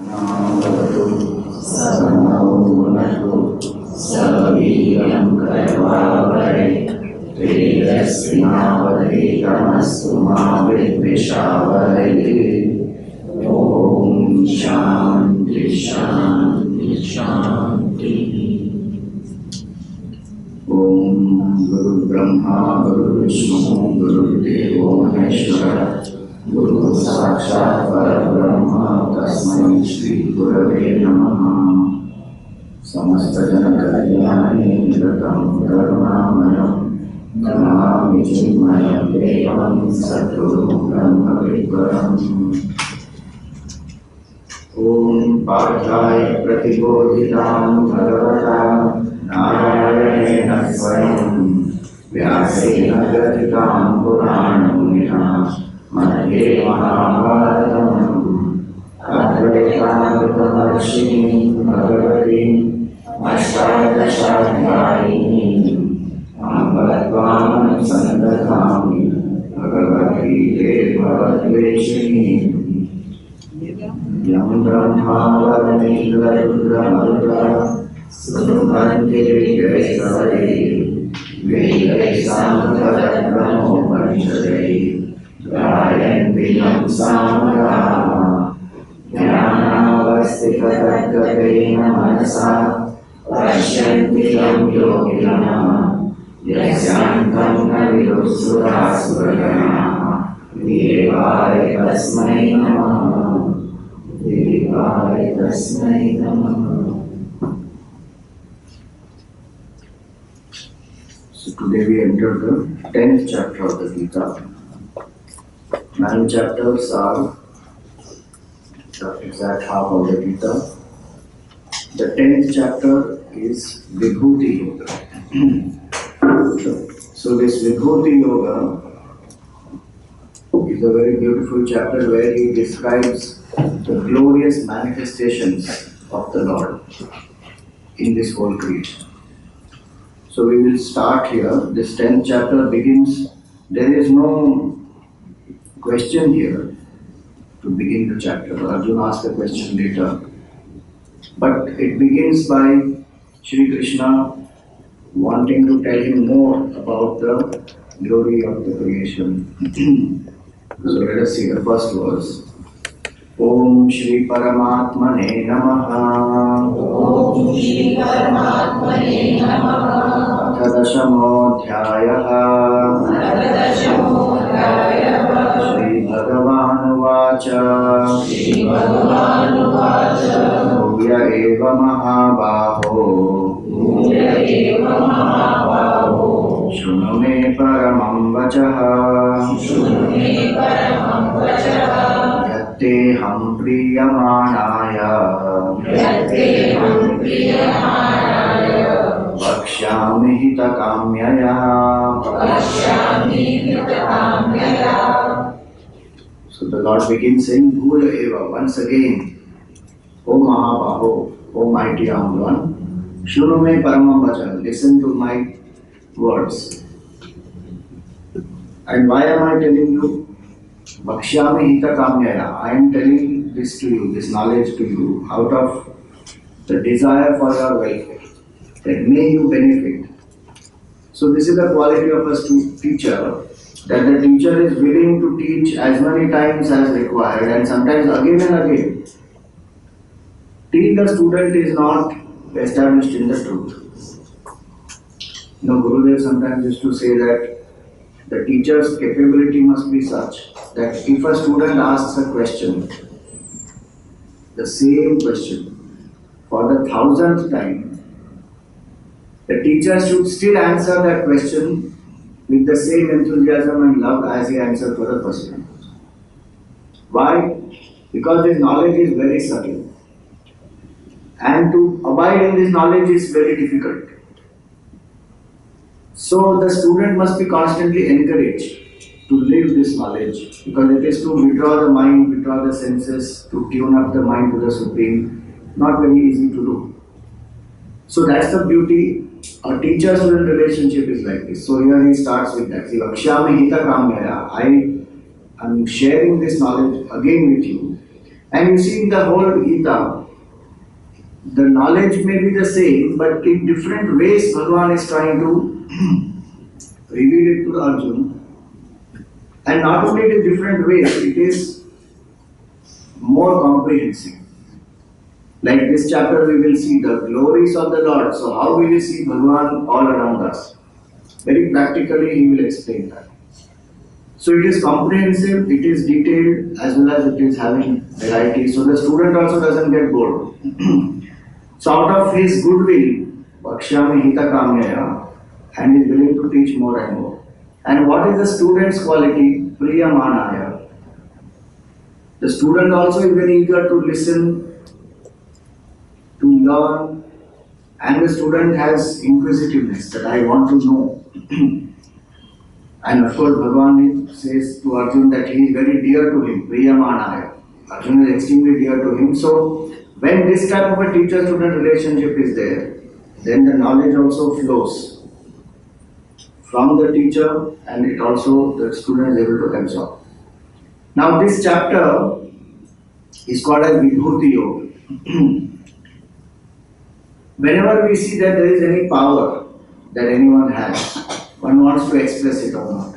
Namastu Sarvabhumatu Sarvavidyam Karvavare Vedasvinavadekamastu ma vidvishavare. Om Shanti Shanti Shanti. Om Guru Brahma Guru Vishnu Guru Devo Maheshwara Guru Sakshat Parabrahma Tasmai Shri Gurave Namaha. Samasta Jana Kalyani Nidatam Karunamayam Namami Chinmaya Devam Satguru Brahma Vikram. Om Pādhāya Pratibodhitam Bhagavata Nārayana Swayam Vyāsena Gatitam Puranam Nihā Madhye Mahabharatam Advaitāmritamarshini Bhagavati Ashtadashaധ്യായിനി Ambatvam Sandakami Bhagavati Devadveshini Yam Brahma Varamindra Rudra Marudra Srumanti Vijayasavai Vijayasambhara Brahmo Parishadai Gayanti Yam Samara Jnanavastika Tattvaena Manasa Pashyanti Yam Yoginah Yasyantam Navidusura Suragana Devaya Tasmai Namaha. Devaya Tasmai Namaha. So today we enter the 10th chapter of the Gita. 9 chapters are the exact half of the Gita. The 10th chapter is Vibhuti Yoga. So this Vibhuti Yoga is a very beautiful chapter where he describes the glorious manifestations of the Lord in this whole creation. So we will start here. This 10th chapter begins, there is no question here to begin the chapter. Arjuna asked a question later. But it begins by Shri Krishna wanting to tell him more about the glory of the creation. So let us see the first verse. Om Shri Paramatmane Namaha. Om Shri Paramatmane Namaha. Atadashamodhyayaha. Shri Bhagavan Uvacha. Shri Bhagavan Uvacha. Bhuvya eva mahabaho. Bhuvya eva mahabaho. Shunu me paramam vachaha. Shunu me paramam vachaha. Yatteham priyamanaya. Yatteham priyamanaya. Vakshyami hitakamyaya. Vakshyami hitakamyaya. So the Lord begins saying, Bhuya eva, once again, O Mahabaho, O mighty armed one, Shunu me paramam vacha, listen to my words. And why am I telling you? Vakshyami hitakamyaya, I am telling this to you, this knowledge to you, out of the desire for your welfare, that may you benefit. So this is the quality of a teacher, that the teacher is willing to teach as many times as required and sometimes again and again, till the student is not established in the truth. You know, Gurudev sometimes used to say that the teacher's capability must be such that if a student asks a question, the same question, for the 1000th time, the teacher should still answer that question with the same enthusiasm and love as he answered for the first time. Why? Because this knowledge is very subtle. And to abide in this knowledge is very difficult. So the student must be constantly encouraged to live this knowledge, because it is to withdraw the mind, withdraw the senses, to tune up the mind to the Supreme, not very easy to do. So that's the beauty. A teacher-student relationship is like this. So here he starts with that. See, Vakshyami hita kamyaya, I am sharing this knowledge again with you, And you see in the whole Gita, the knowledge may be the same, but in different ways Bhagavan is trying to reveal it to Arjuna. And not only in different ways, it is more comprehensive. Like this chapter we will see the glories of the Lord. So how will we see Bhagavan all around us? Very practically he will explain that. So it is comprehensive, it is detailed, as well as it is having variety. So the student also doesn't get bored. So out of his goodwill, Bhakshyami Hita Kamyaya, and is willing to teach more and more. And what is the student's quality? Priyamanaya. The student also is very eager to listen, to learn, and the student has inquisitiveness that I want to know. And of course, Bhagavan says to Arjuna that he is very dear to him, Priyamanaya. Arjuna is extremely dear to him. So, when this type of a teacher-student relationship is there, then the knowledge also flows from the teacher, and it also the student is able to absorb. Now, this chapter is called as Vibhuti Yoga. Whenever we see that there is any power that anyone has, one wants to express it or not.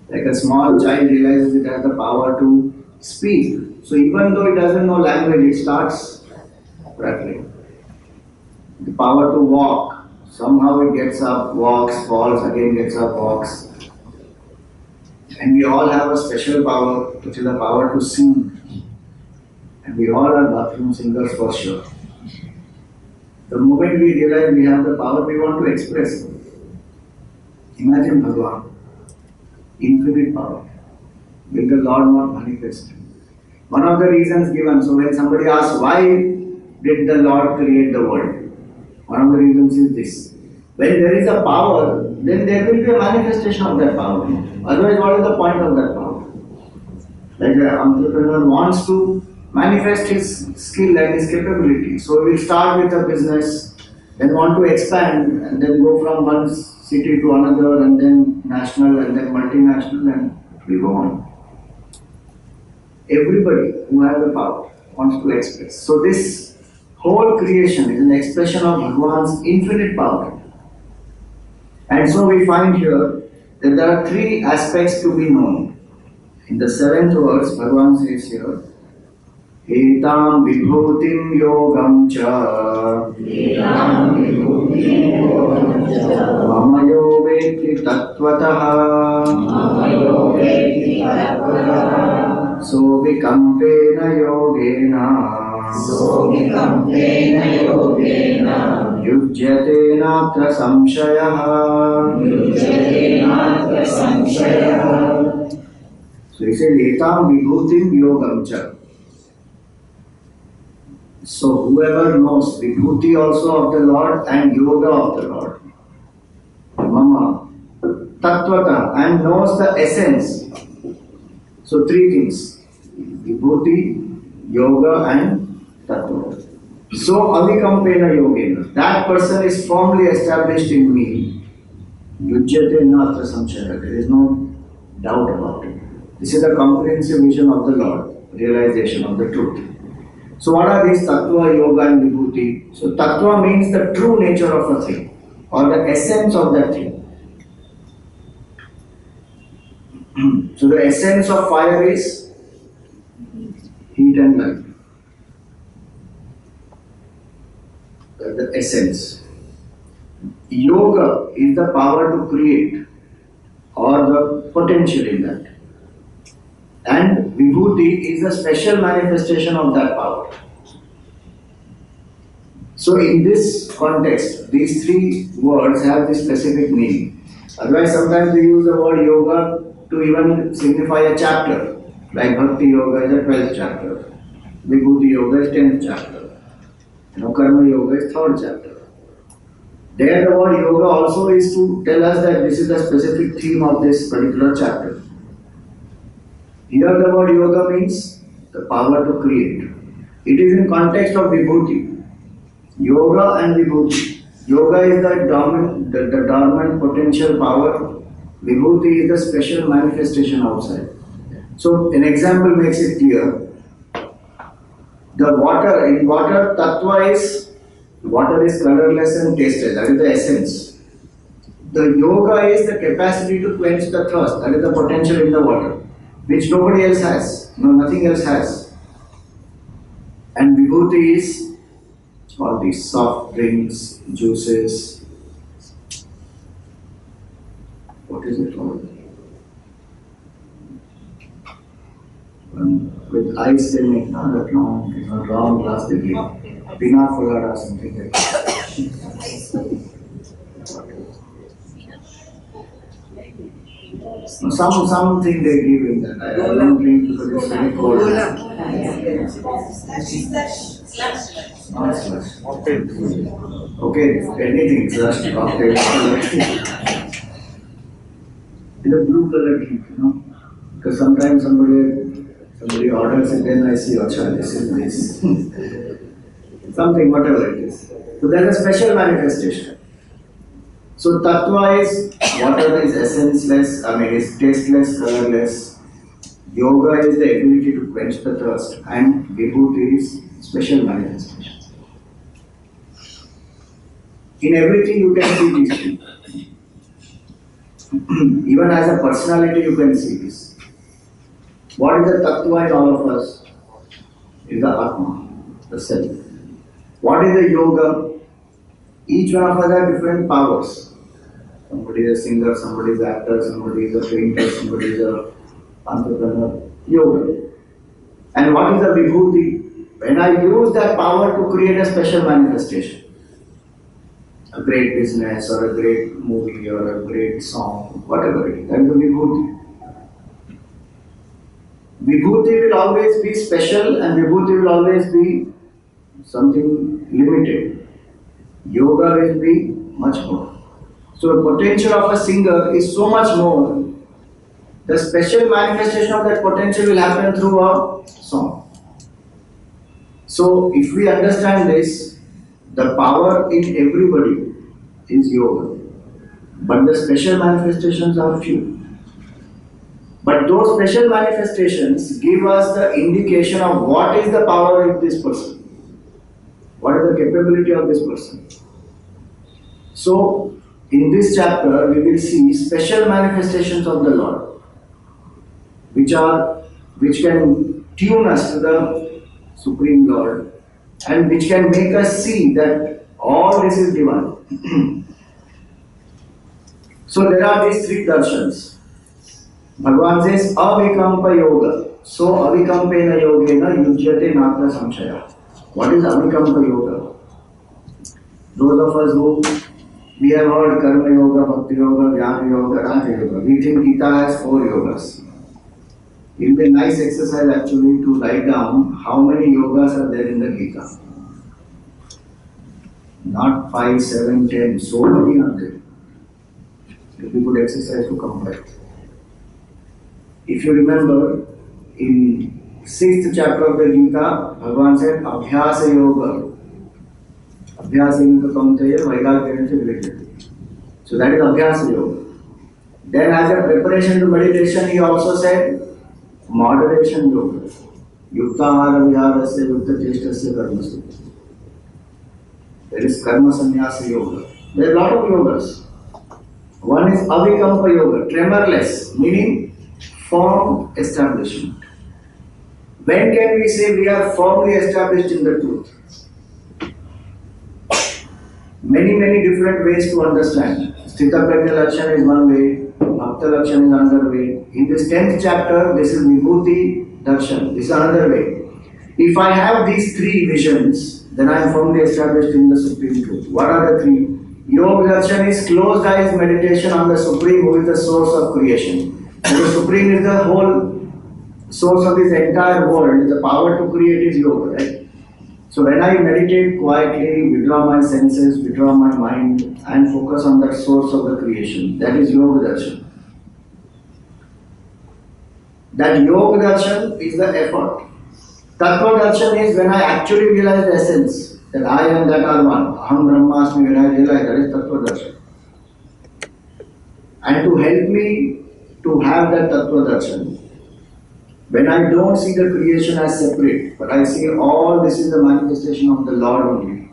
Like a small child realizes it has the power to speak. So even though it doesn't know language, it starts prattling. The power to walk, somehow it gets up, walks, falls, again gets up, walks. And we all have a special power, which is the power to sing. And we all are bathroom singers for sure. The moment we realize we have the power, we want to express it. Imagine Bhagavan, infinite power. Will the Lord not manifest? One of the reasons given, so when somebody asks, why did the Lord create the world? One of the reasons is this. When there is a power, then there will be a manifestation of that power. Otherwise, what is the point of that power? Like an entrepreneur wants to manifest his skill and his capability. So we will start with a business, then want to expand, and then go from one city to another, and then national, and then multinational, and we go on. Everybody who has the power wants to express. So this whole creation is an expression of Bhagavan's infinite power. And so we find here that there are three aspects to be known. In the 7th verse, Bhagavan says here, Etam Vibhutim Yogam Cha Mamayo Veti Tattvataha So Vikampena Yogena Yujyate Natra Samshayaha. So he said, Etam Vibhutim Yogam Cha. So whoever knows Vibhuti also of the Lord and Yoga of the Lord, Mama, Tattvata, and knows the essence. So three things, Vibhuti, Yoga and Tattva. So avikampena yogena, that person is firmly established in me. Yujyate natra samshaya, there is no doubt about it. This is a comprehensive vision of the Lord, realization of the truth. So what are these Tattva, Yoga and Vibhuti? So Tattva means the true nature of a thing, or the essence of that thing. So the essence of fire is heat and light. The essence. Yoga is the power to create, or the potential in that. And Vibhuti is a special manifestation of that power. So in this context, these three words have this specific meaning. Otherwise, sometimes we use the word yoga to even signify a chapter. Like Bhakti Yoga is the 12th chapter. Vibhuti Yoga is 10th chapter. Karma Yoga is 3rd chapter. There the word yoga also is to tell us that this is the specific theme of this particular chapter. Here the word yoga means the power to create. It is in context of Vibhuti. Yoga and Vibhuti. Yoga is the dormant potential power. Vibhuti is the special manifestation outside. So an example makes it clear. The water, in water, Tattva is, water is colorless and tasteless, that is the essence. The yoga is the capacity to quench the thirst, that is the potential in the water, which nobody else has, no, nothing else has. And Vibhuti is all these soft drinks, juices, what is it called? With ice they make, not that long, round glass they give. Pina colada, something like that. Something they give in that. I don't drink because it's very cold. Not slush. Okay, anything, slush, cocktail. In a blue color drink, because sometimes somebody orders it, then I see, acha, this is nice. Something, whatever it is. So there's a special manifestation. So Tattva is, water is essenceless, is tasteless, colorless. Yoga is the ability to quench the thirst, and Vibhuti is special manifestation. In everything you can see these things. Even as a personality you can see this. What is the Tattva in all of us? Is the Atma, the self. What is the yoga? Each one of us has different powers. Somebody is a singer, somebody is an actor, somebody is a painter, somebody is an entrepreneur. Yoga. And what is the Vibhuti? When I use that power to create a special manifestation, a great business or a great movie or a great song, whatever it is, that is the Vibhuti. Vibhuti will always be special and Vibhuti will always be something limited. Yoga will be much more. So the potential of a singer is so much more. The special manifestation of that potential will happen through a song. So if we understand this, the power in everybody is yoga. But the special manifestations are few. But those special manifestations give us the indication of what is the power in this person. What is the capability of this person. So, in this chapter, we will see special manifestations of the Lord, which can tune us to the Supreme Lord, and which can make us see that all this is divine. So there are these three darshans. Bhagavan says, Avikampa Yoga. So Avikampena Yogena Yujyate Natra Samshaya. What is Avikampa Yoga? Those of us who we have heard Karma Yoga, Bhakti Yoga, Jnana Yoga, Raja Yoga. We think Gita has 4 yogas. It will be a nice exercise actually to write down how many yogas are there in the Gita. Not 5, 7, 10, so many are there. It will be a good exercise to complete. If you remember, in 6th chapter of the Gita, Bhagavan said, Abhyasa Yoga. Abhyasa Yoga Kaunteya Vairagya related. So that is Abhyasa Yoga. Then as a preparation to meditation, he also said, Moderation Yoga. Yuktahara Viharasya Yukta Cheshtasya Karmasya. There is Karma Sannyasa Yoga. There are a lot of yogas. One is Avikampa Yoga, tremorless, meaning firm establishment. When can we say we are firmly established in the truth? Many different ways to understand. Sthita Prajna Lakshana is one way, Bhakta Lakshana is another way. In this 10th chapter, this is Vibhuti Darshan. This is another way. If I have these 3 visions, then I am firmly established in the Supreme Truth. What are the 3? Yoga Darshan is closed eyes meditation on the Supreme, who is the source of creation. And the Supreme is the whole source of this entire world. The power to create is yoga, right? So when I meditate quietly, withdraw my senses, withdraw my mind, and focus on that source of the creation, that is Yoga Darshan. That Yoga Darshan is the effort. Tattva Darshan is when I actually realize the essence, that I am that are one. Aham Brahmasmi, when I realize that is Tattva Darshan. And to help me to have that Tattva Darshan, When I don't see the creation as separate, but I see all this is the manifestation of the Lord only,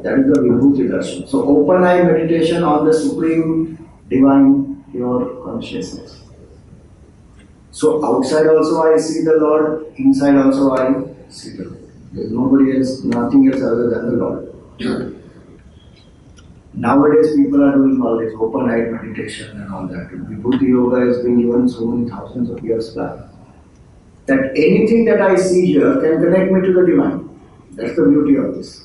that is the Vibhuti Darshan. So open eye meditation on the supreme divine pure consciousness. So outside also I see the Lord, inside also I see the Lord. There is nobody else, nothing else other than the Lord. Nowadays people are doing all this open eye meditation and all that. Vibhuti Yoga has been given so many thousands of years back. That anything that I see here can connect me to the divine. That's the beauty of this.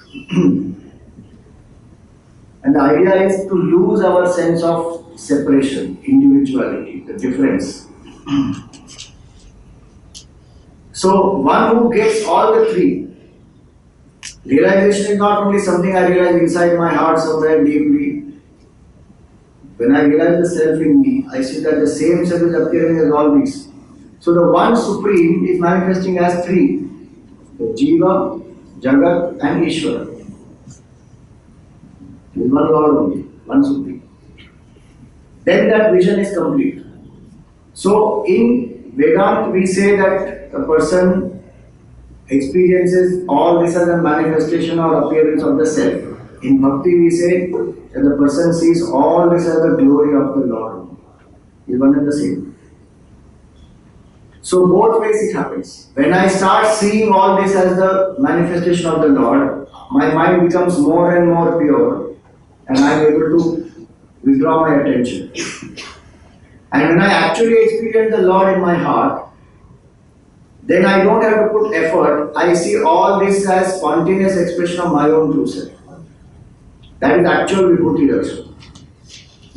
And the idea is to lose our sense of separation, individuality, the difference. So one who gets all the three, realization is not only something I realize inside my heart somewhere deeply. When I realize the self in me, I see that the same self is appearing as all these. So the one supreme is manifesting as three: the Jiva, Jagat and Ishvara. There is one Lord only, one supreme. Then that vision is complete. So in Vedanta we say that a person experiences all this as a manifestation or appearance of the self. In Bhakti we say that the person sees all this as the glory of the Lord. Is one and the same. So both ways it happens. When I start seeing all this as the manifestation of the Lord, my mind becomes more and more pure and I am able to withdraw my attention. And when I actually experience the Lord in my heart, then I don't have to put effort. I see all this as spontaneous expression of my own true self. That is actual Vibhuti Darshan.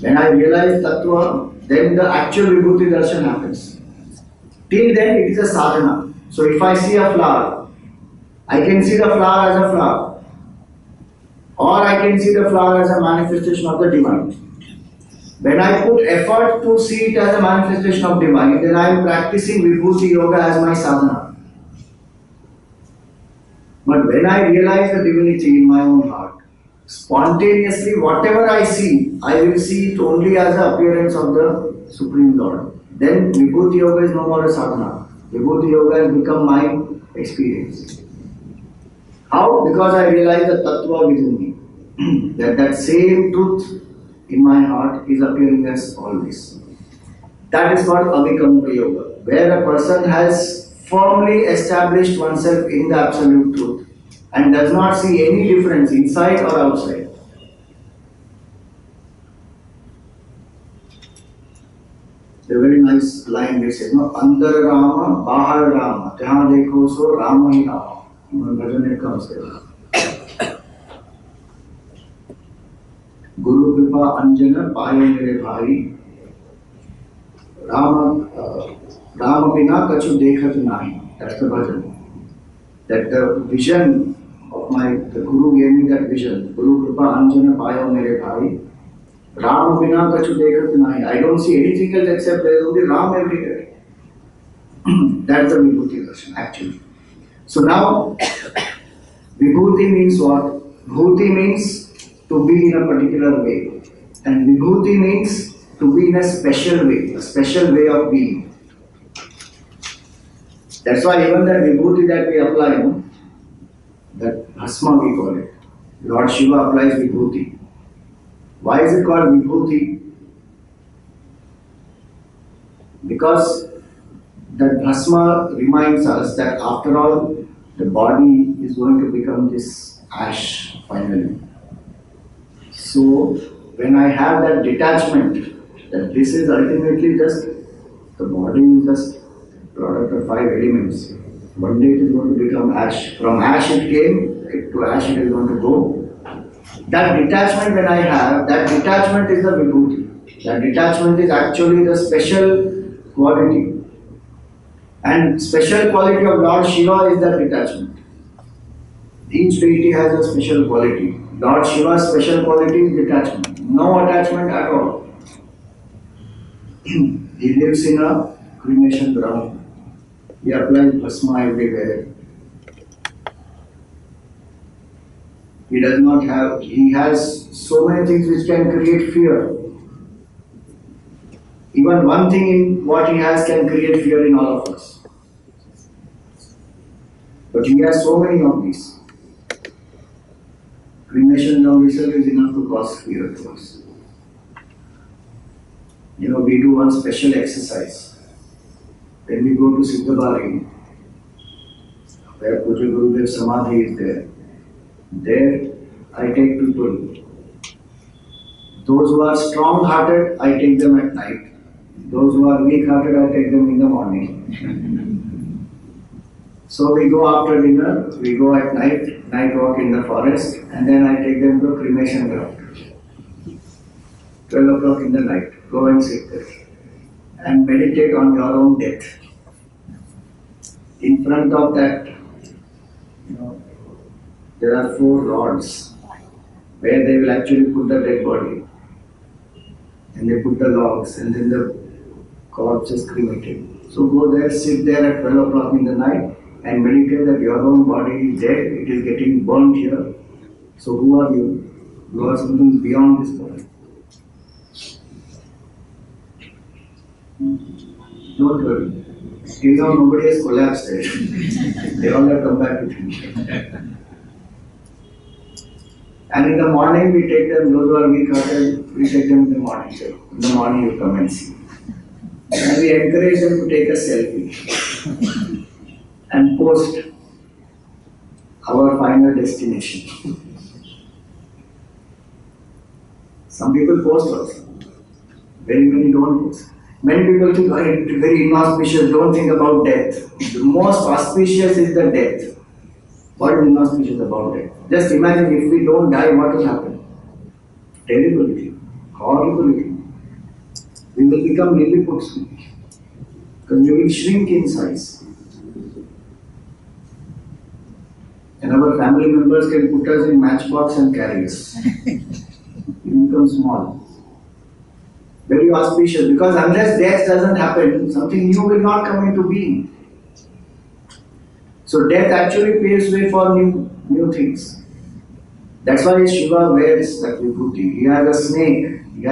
When I realize Tattva, then the actual Vibhuti Darshan happens. Till then it is a sadhana. So if I see a flower, I can see the flower as a flower. Or I can see the flower as a manifestation of the divine. When I put effort to see it as a manifestation of divine, then I am practicing Vibhuti Yoga as my sadhana. But when I realize the divinity in my own heart, spontaneously whatever I see, I will see it only as the appearance of the Supreme Lord. Then Vibhuti Yoga is no more a sadhana. Vibhuti Yoga has become my experience. How? Because I realize the Tattva within me. that same truth in my heart is appearing as always. That is called Abhikampa Yoga, where a person has firmly established oneself in the absolute truth and does not see any difference inside or outside. A very nice line they say, no, Andar Rama, Bahar Rama, Jahan dekho so Rama hi Rama. Bhajan it comes there. Guru Kripa Anjana Paye Mere Bhai, Rama Bina Kachu Dekhat Nahi. That's the bhajan. That the vision of the Guru gave me that vision. Guru Kripa Anjana Paye Mere Bhai. Ram Bina Kachu Dekhat Nahi. I don't see anything else except there is only Ram everywhere. That's the Vibhuti Darshan actually. So now, Vibhuti means what? Bhuti means to be in a particular way. And Vibhuti means to be in a special way of being. That's why even that Vibhuti that we apply, that Bhasma we call it. Lord Shiva applies Vibhuti. Why is it called Vibhuti? Because that Bhasma reminds us that after all, the body is going to become this ash finally. So, when I have that detachment, that this is ultimately just, the body is just a product of 5 elements. One day it is going to become ash. From ash it came, to ash it is going to go. That detachment when I have, that detachment is the Vibhuti. That detachment is actually the special quality. And special quality of Lord Shiva is that detachment. Each deity has a special quality. Lord Shiva's special quality is detachment. No attachment at all. He lives in a cremation ground. He applies bhasma everywhere. He does not have, he has so many things which can create fear. Even one thing in what he has can create fear in all of us. But he has so many of these. Cremation of itself is enough to cause fear to us. We do one special exercise. When we go to Siddhabari, where Puja Gurudev Samadhi is there I take people. Those who are strong-hearted, I take them at night. Those who are weak-hearted, I take them in the morning. So we go after dinner, we go at night walk in the forest, and then I take them to cremation ground. 12 o'clock in the night, go and sit there and meditate on your own death. In front of that, there are 4 rods where they will actually put the dead body. And they put the logs, and then the corpse is cremated. So go there, sit there at 12 o'clock in the night and meditate that your own body is dead, it is getting burnt here. So who are you? You are something beyond this body. Don't worry. Till now nobody has collapsed there. They all have come back with me. And in the morning we take them, those who are weak-hearted, we take them in the morning. So in the morning you come and see. And we encourage them to take a selfie and post our final destination. Some people post also. Very many don't post. Many people think, it's very inauspicious, don't think about death. The most auspicious is the death. What is inauspicious about death? Just imagine if we don't die, what will happen? Terrible thing, horrible thing. We will become Lilliputs because we will shrink in size. And our family members can put us in matchbox and carry us. We become small. Very auspicious, because unless death doesn't happen, something new will not come into being. So death actually paves way for new things. That's why Shiva wears that Vibhuti. He has a snake, he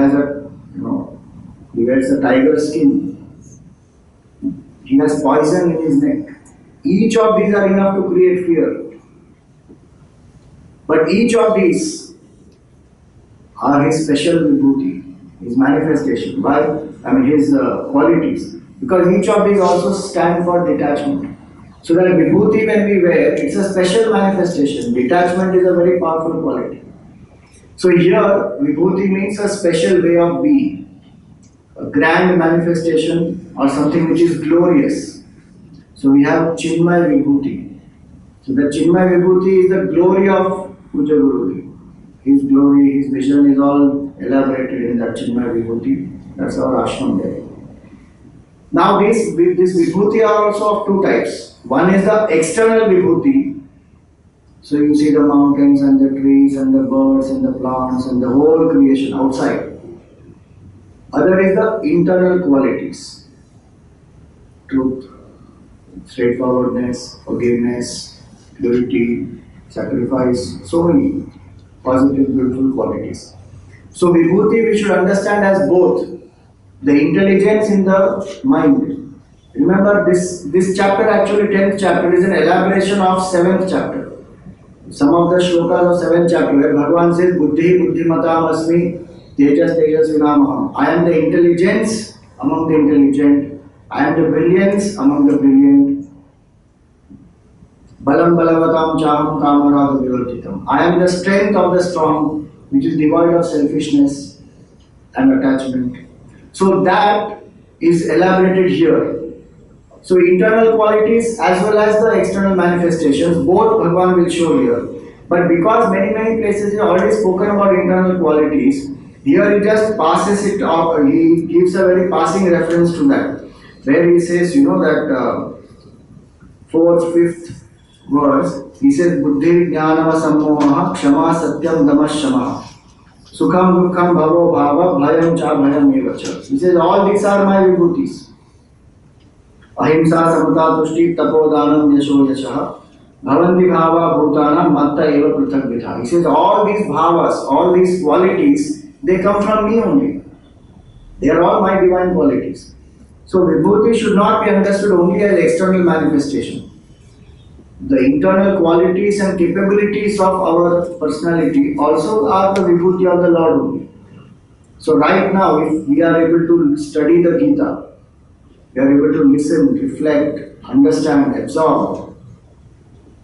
wears a tiger skin, he has poison in his neck. Each of these are enough to create fear. But each of these are his special Vibhuti, his manifestation, his qualities. Because each of these also stand for detachment. So that Vibhuti when we wear, it's a special manifestation. Detachment is a very powerful quality. So here, Vibhuti means a special way of being. A grand manifestation or something which is glorious. So we have Chinmaya Vibhuti. So the Chinmaya Vibhuti is the glory of Puja Gurudev. His glory, his vision is all elaborated in that Chinmaya Vibhuti. That's our ashram there. Now this Vibhuti are also of 2 types. One is the external Vibhuti. So you see the mountains and the trees and the birds and the plants and the whole creation outside. Other is the internal qualities. Truth, straightforwardness, forgiveness, purity, sacrifice, so many positive, beautiful qualities. So Vibhuti we should understand as both the intelligence in the mind. Remember this chapter, actually 10th chapter, is an elaboration of 7th chapter. Some of the shlokas of 7th chapter where Bhagavan says, Buddhi buddhimatam asmi, tejas tejasvinamaham. I am the intelligence among the intelligent. I am the brilliance among the brilliant. Balam balavatam chaham kamarada vivartitam. I am the strength of the strong, which is devoid of selfishness and attachment. So that is elaborated here. So internal qualities as well as the external manifestations, both Bhagavan will show here. But because many places he already spoken about internal qualities, here he just passes it off, he gives a very passing reference to that. Where he says, that 4th, 5th verse, he says, Buddhi jnanava sammoha kshama satyam damashama sukham dukkham bhavo bhava bhayam cha bhayam evacha. He says, all these are my vibhutis. Ahimsa samata tushti tapodanam yasho yashaha bhavanti bhava bhutana matta eva prithak vitha. He says, all these bhavas, all these qualities, they come from me only. They are all my divine qualities. So Vibhuti should not be understood only as external manifestation. The internal qualities and capabilities of our personality also are the Vibhuti of the Lord only. So right now, if we are able to study the Gita, we are able to listen, reflect, understand, absorb,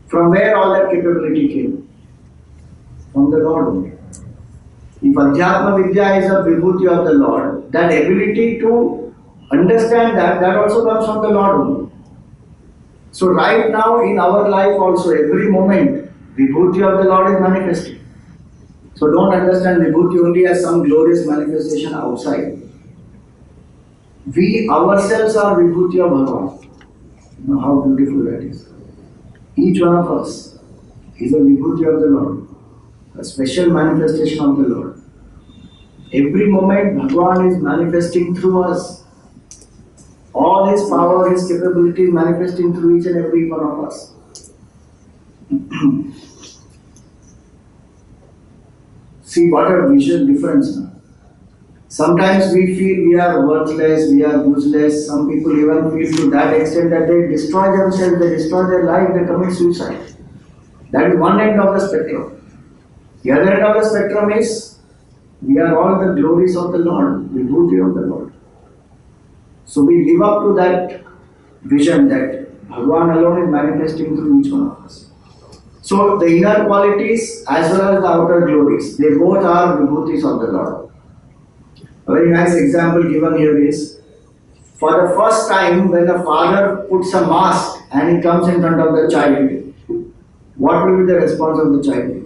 from where all that capability came? From the Lord only. If Adhyatma Vidya is a Vibhuti of the Lord, that ability to understand that also comes from the Lord only. So right now in our life also, every moment, Vibhuti of the Lord is manifesting. So don't understand Vibhuti only as some glorious manifestation outside. We ourselves are Vibhuti of Bhagavan. You know how beautiful that is. Each one of us is a Vibhuti of the Lord, a special manifestation of the Lord. Every moment Bhagavan is manifesting through us. All His power, His capability is manifesting through each and every one of us. See what a vision difference. Sometimes we feel we are worthless, we are useless. Some people even feel to that extent that they destroy themselves, they destroy their life, they commit suicide. That is one end of the spectrum. The other end of the spectrum is we are all the glories of the Lord, the beauty of the Lord. So we live up to that vision that Bhagavan alone is manifesting through each one of us. So the inner qualities as well as the outer glories, they both are vibhutis of the Lord. A very nice example given here is, for the first time when the father puts a mask and he comes in front of the child, what will be the response of the child?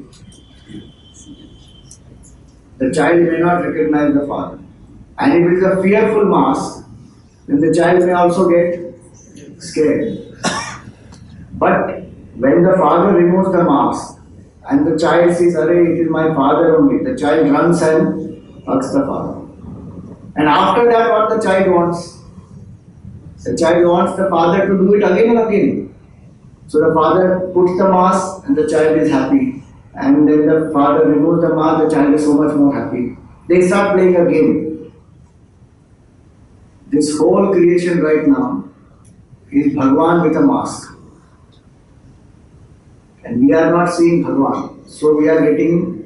The child may not recognize the father. And if it is a fearful mask, then the child may also get scared. But when the father removes the mask and the child says, "Arey, it is my father only," the child runs and hugs the father. And after that, what the child wants? The child wants the father to do it again and again. So the father puts the mask and the child is happy. And then the father removes the mask, the child is so much more happy. They start playing a game. This whole creation right now is Bhagavan with a mask. And we are not seeing Bhagavan. So we are getting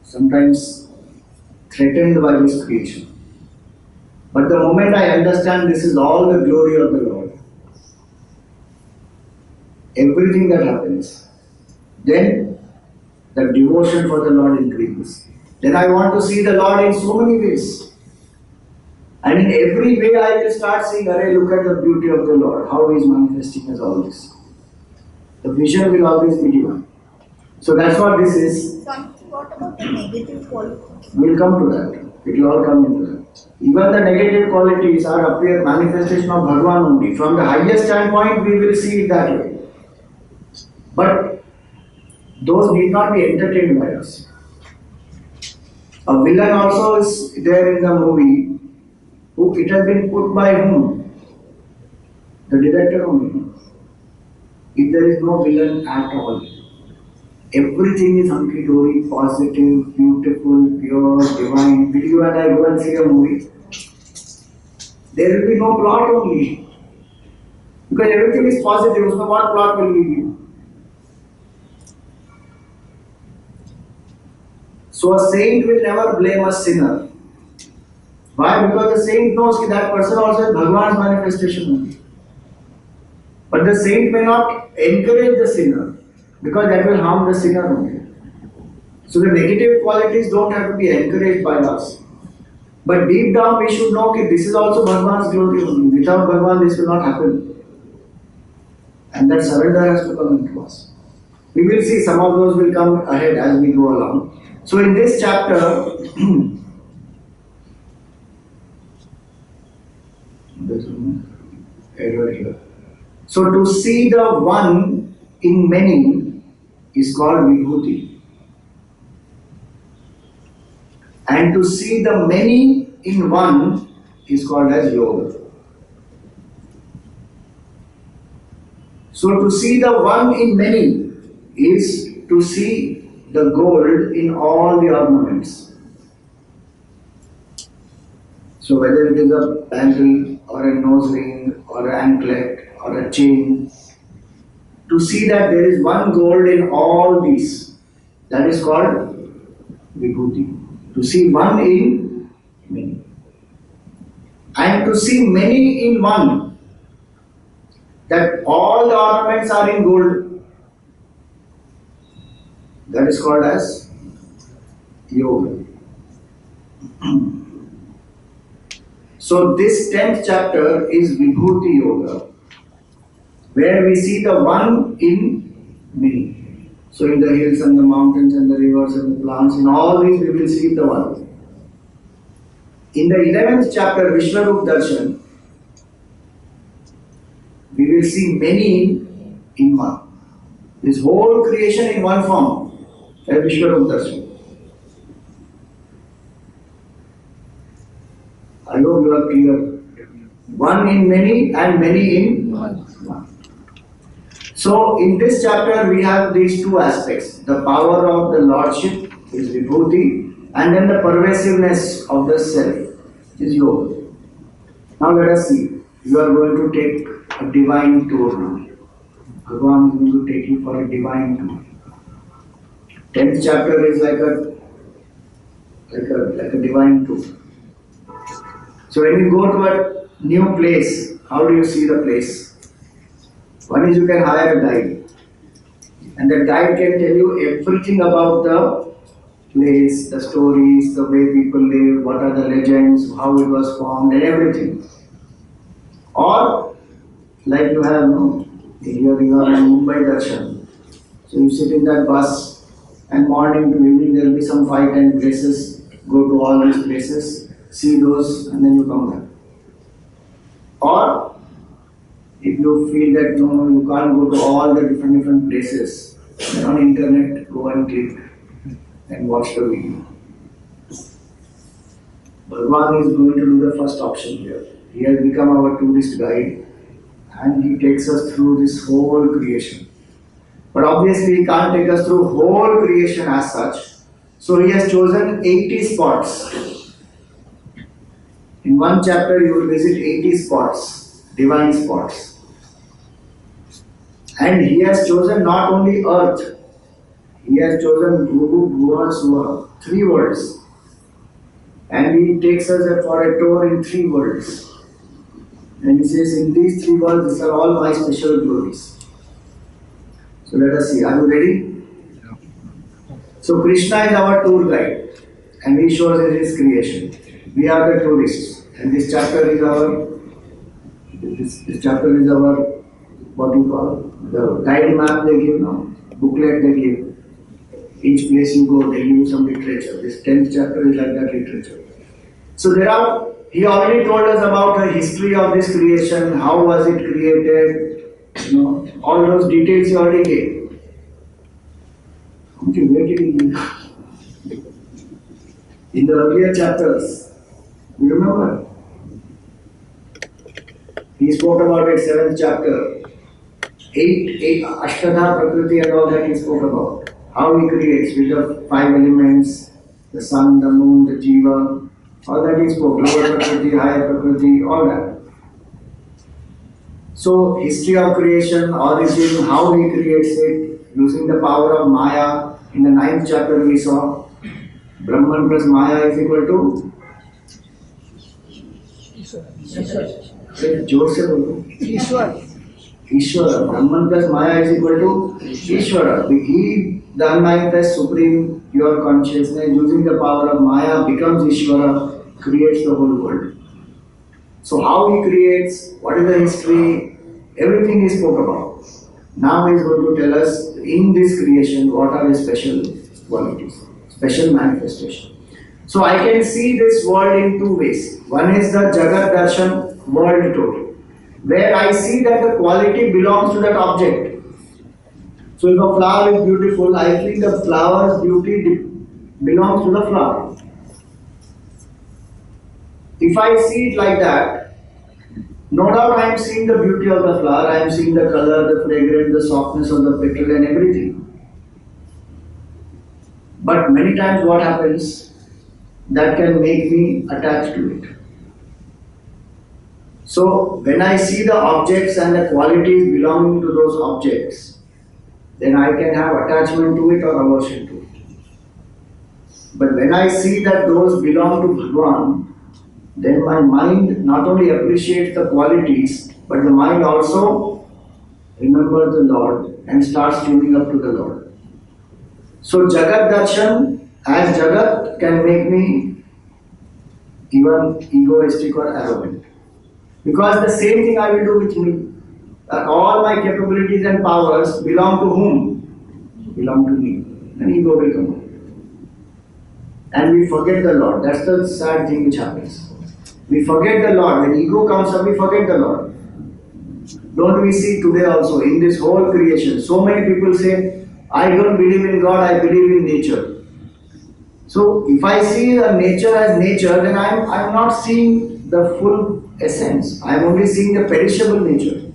sometimes threatened by this creation. But the moment I understand this is all the glory of the Lord, everything that happens, then the devotion for the Lord increases. Then I want to see the Lord in so many ways. And in every way I will start seeing, "Arey, look at the beauty of the Lord, how He is manifesting as all this." The vision will always be given. So that's what this is. What about the negative qualities? We'll come to that. It will all come into that. Even the negative qualities are appear manifestation of Bhagavan only. From the highest standpoint, we will see it that way. But those need not be entertained by us. A villain also is there in the movie. Who it has been put by whom? The director only. If there is no villain at all, everything is hunky-dory, positive, beautiful, pure, divine. Will you and I go and see a movie? There will be no plot only. Because everything is positive, so what plot will we give? So a saint will never blame a sinner. Why? Because the saint knows that person also is Bhagavan's manifestation only. But the saint may not encourage the sinner, because that will harm the sinner only. So the negative qualities don't have to be encouraged by us. But deep down we should know that this is also Bhagavan's glory only. Without Bhagavan this will not happen. And that surrender has to come into us. We will see some of those will come ahead as we go along. So in this chapter, this one, error here. So to see the one in many is called Vibhuti. And to see the many in one is called as Yoga. So to see the one in many is to see the gold in all the ornaments. So whether it is a bangle or a nose ring or an anklet or a chain, to see that there is one gold in all these. That is called Vibhuti. To see one in many. And to see many in one. That all the ornaments are in gold. That is called as yoga. So this 10th chapter is Vibhuti Yoga, where we see the one in many. So in the hills and the mountains and the rivers and the plants, in all these we will see the one. In the 11th chapter, Vibhuti Darshan, we will see many in one. This whole creation in one form, as Vibhuti Darshan. I hope you are clear. One in many and many in one. So in this chapter we have these two aspects. The power of the Lordship is Vibhuti, and then the pervasiveness of the self is yoga. Now let us see. You are going to take a divine tour now. Bhagavan is going to take you for a divine tour. 10th chapter is like a divine tour. So when you go to a new place, how do you see the place? One is you can hire a guide, and that guide can tell you everything about the place, the stories, the way people live, what are the legends, how it was formed, and everything. Or like you have, here you are in Mumbai Darshan. So you sit in that bus, and morning to evening there will be some 5-10 places. Go to all these places, see those, and then you come back. Or if you feel that no, you can't go to all the different places, then on internet go and click and watch the video. Bhagavan is going to do the first option here. He has become our tourist guide and he takes us through this whole creation. But obviously he can't take us through whole creation as such. So he has chosen 80 spots. In one chapter you will visit 80 spots, divine spots. And he has chosen not only earth, he has chosen Bhuvu, Bhuva, Suva, 3 worlds. And he takes us for a tour in 3 worlds. And he says, in these 3 worlds, these are all my special glories. So let us see. Are you ready? So Krishna is our tour guide. And he shows us his creation. We are the tourists. And this chapter is our what you call the guide map they give now, booklet they give. Each place you go, they give you some literature. This 10th chapter is like that literature. So he already told us about the history of this creation, how was it created, all those details he already gave. Okay, where did he give? In the earlier chapters, you remember? He spoke about it, 7th chapter. 8 Ashtadha Prakriti and all that he spoke about. How he creates with the 5 elements, the sun, the moon, the jiva, all that he spoke. Lower Prakriti, higher Prakriti, all that. So, history of creation, origin, how he creates it, using the power of Maya. In the 9th chapter we saw, Brahman plus Maya is equal to Ishvara. Brahman plus Maya is equal to Ishvara. He, the unmanifest supreme pure consciousness, using the power of Maya, becomes Ishvara, creates the whole world. So how he creates, what is the history, everything he spoke about. Now he is going to tell us in this creation what are the special qualities, special manifestation. So I can see this world in 2 ways. One is the Jagat Darshan world tour, where I see that the quality belongs to that object. So if a flower is beautiful, I feel the flower's beauty belongs to the flower. If I see it like that, no doubt I am seeing the beauty of the flower, I am seeing the color, the fragrance, the softness of the petal and everything. But many times what happens, that can make me attached to it. So when I see the objects and the qualities belonging to those objects, then I can have attachment to it or aversion to it. But when I see that those belong to Bhagwan, then my mind not only appreciates the qualities, but the mind also remembers the Lord and starts tuning up to the Lord. So Jagat Darshan as Jagat can make me even egoistic or arrogant. Because the same thing I will do with me. That all my capabilities and powers belong to whom? Belong to me. And ego will come. And we forget the Lord. That's the sad thing which happens. We forget the Lord. When ego comes up, we forget the Lord. Don't we see today also in this whole creation, so many people say, I don't believe in God, I believe in nature. So if I see the nature as nature, then I'm not seeing the full essence. I'm only seeing the perishable nature.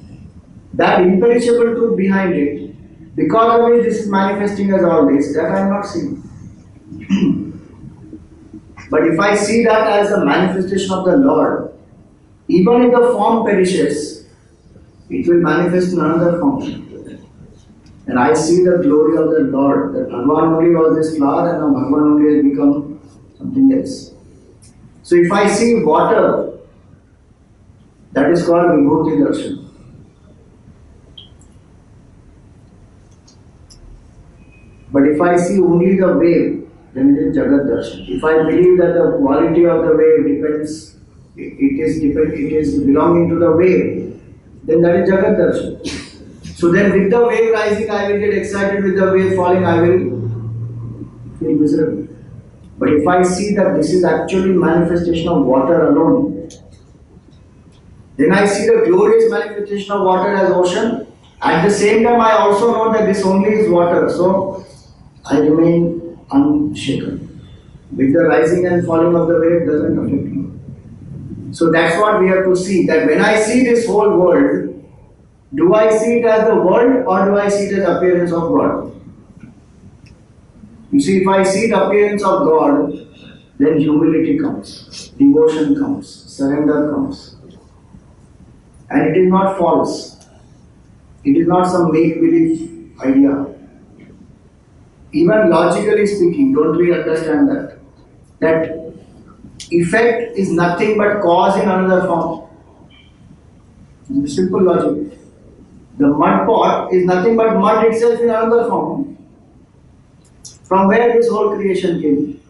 That imperishable truth behind it, because of which this is manifesting as all this, that I'm not seeing. But if I see that as the manifestation of the Lord, even if the form perishes, it will manifest in another form. And I see the glory of the Lord, that Bhagwan only was this flower and now Bhagwan only has become something else. So if I see water, that is called Vibhuti Darshan. But if I see only the wave, then it is Jagat Darshan. If I believe that the quality of the wave depends, it is belonging to the wave, then that is Jagat Darshan. So then with the wave rising, I will get excited, with the wave falling, I will feel miserable. But if I see that this is actually manifestation of water alone, then I see the glorious manifestation of water as ocean. At the same time, I also know that this only is water. So I remain unshaken. With the rising and falling of the wave doesn't affect me. So that's what we have to see. That when I see this whole world, do I see it as the world or do I see it as appearance of God? You see, if I see the appearance of God, then humility comes, devotion comes, surrender comes. And it is not false. It is not some make-believe idea. Even logically speaking, don't we understand that? That effect is nothing but cause in another form. Simple logic. The mud pot is nothing but mud itself in another form. From where this whole creation came?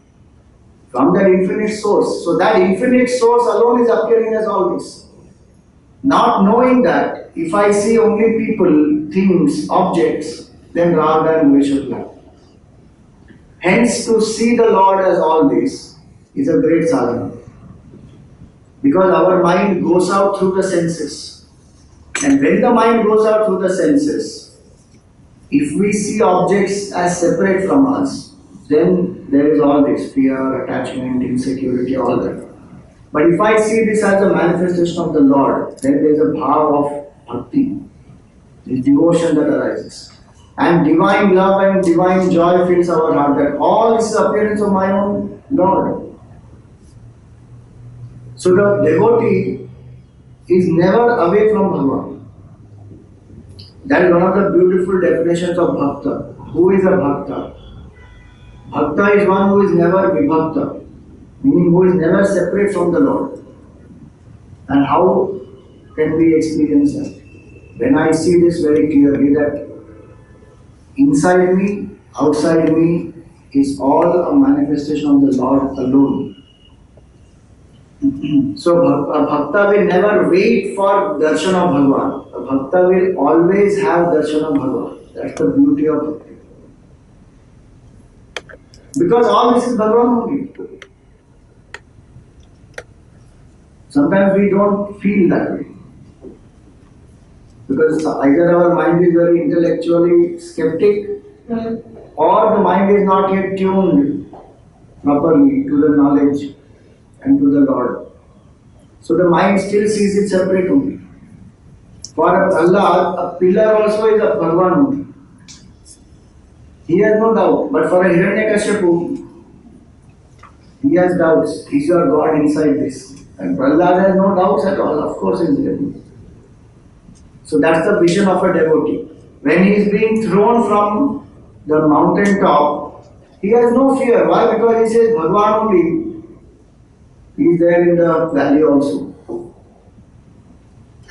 From that infinite source. So that infinite source alone is appearing as all this. Not knowing that, if I see only people, things, objects, then raga and dvesha. Hence, to see the Lord as all this is a great sadhana. Because our mind goes out through the senses. And when the mind goes out through the senses, if we see objects as separate from us, then there is all this fear, attachment, insecurity, all that. But if I see this as a manifestation of the Lord, then there is a bhava of bhakti, this devotion that arises. And divine love and divine joy fills our heart, that all this is appearance of my own Lord. So the devotee is never away from Bhagavan. That is one of the beautiful definitions of bhakta. Who is a bhakta? Bhakta is one who is never vibhakta, meaning who is never separate from the Lord. And how can we experience that? When I see this very clearly, that inside me, outside me is all a manifestation of the Lord alone. So a bhakta will never wait for darshan of Bhagavan. A bhakta will always have darshan of Bhagavan. That's the beauty of bhakti. Because all this is Bhagavan only. Sometimes we don't feel that way. Because either our mind is very intellectually skeptic, or the mind is not yet tuned properly to the knowledge and to the Lord. So the mind still sees it separate only. For Allah, a pillar also is a Bhagavan only. He has no doubt. But for a Hiranyakashipu, he has doubts. Is your God inside this? And Prahlad has no doubts at all, of course he is ready. So that's the vision of a devotee. When he is being thrown from the mountain top, he has no fear. Why? Because he says Bhagwan only. He is there in the valley also.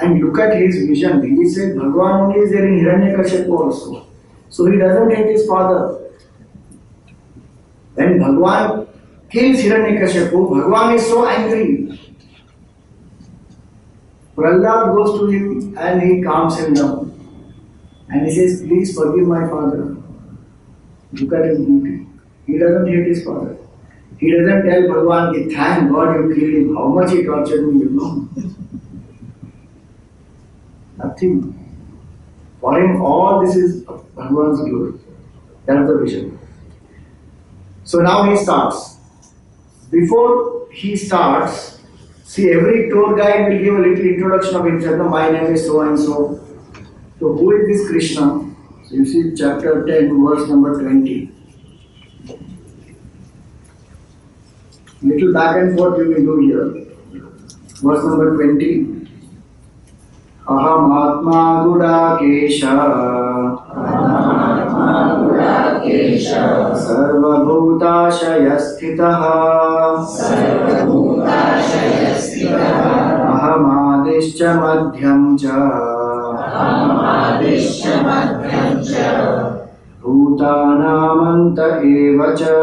And look at his vision. He said Bhagwan only is there in Hiranyakashipu also. So he doesn't hate his father. When Bhagwan kills Hiranyakashipu, Bhagwan is so angry. Prahlad goes to him and he calms him down. And he says, please forgive my father. Look at his beauty. He doesn't hate his father. He doesn't tell Bhagwan, thank God you killed him. How much he tortured me, you know. Nothing. For him, all this is Bhagwan's glory. That's the vision. So now he starts. Before he starts, see, every tour guide will give a little introduction of himself. No, my name is so and so. So who is this Krishna? So you see chapter 10, verse number 20. Little back and forth you will do here. Verse number 20. Aham atma gudakesha sarva bhutashaya sthitah aham adishcha madhyam cha bhutanamanta eva cha.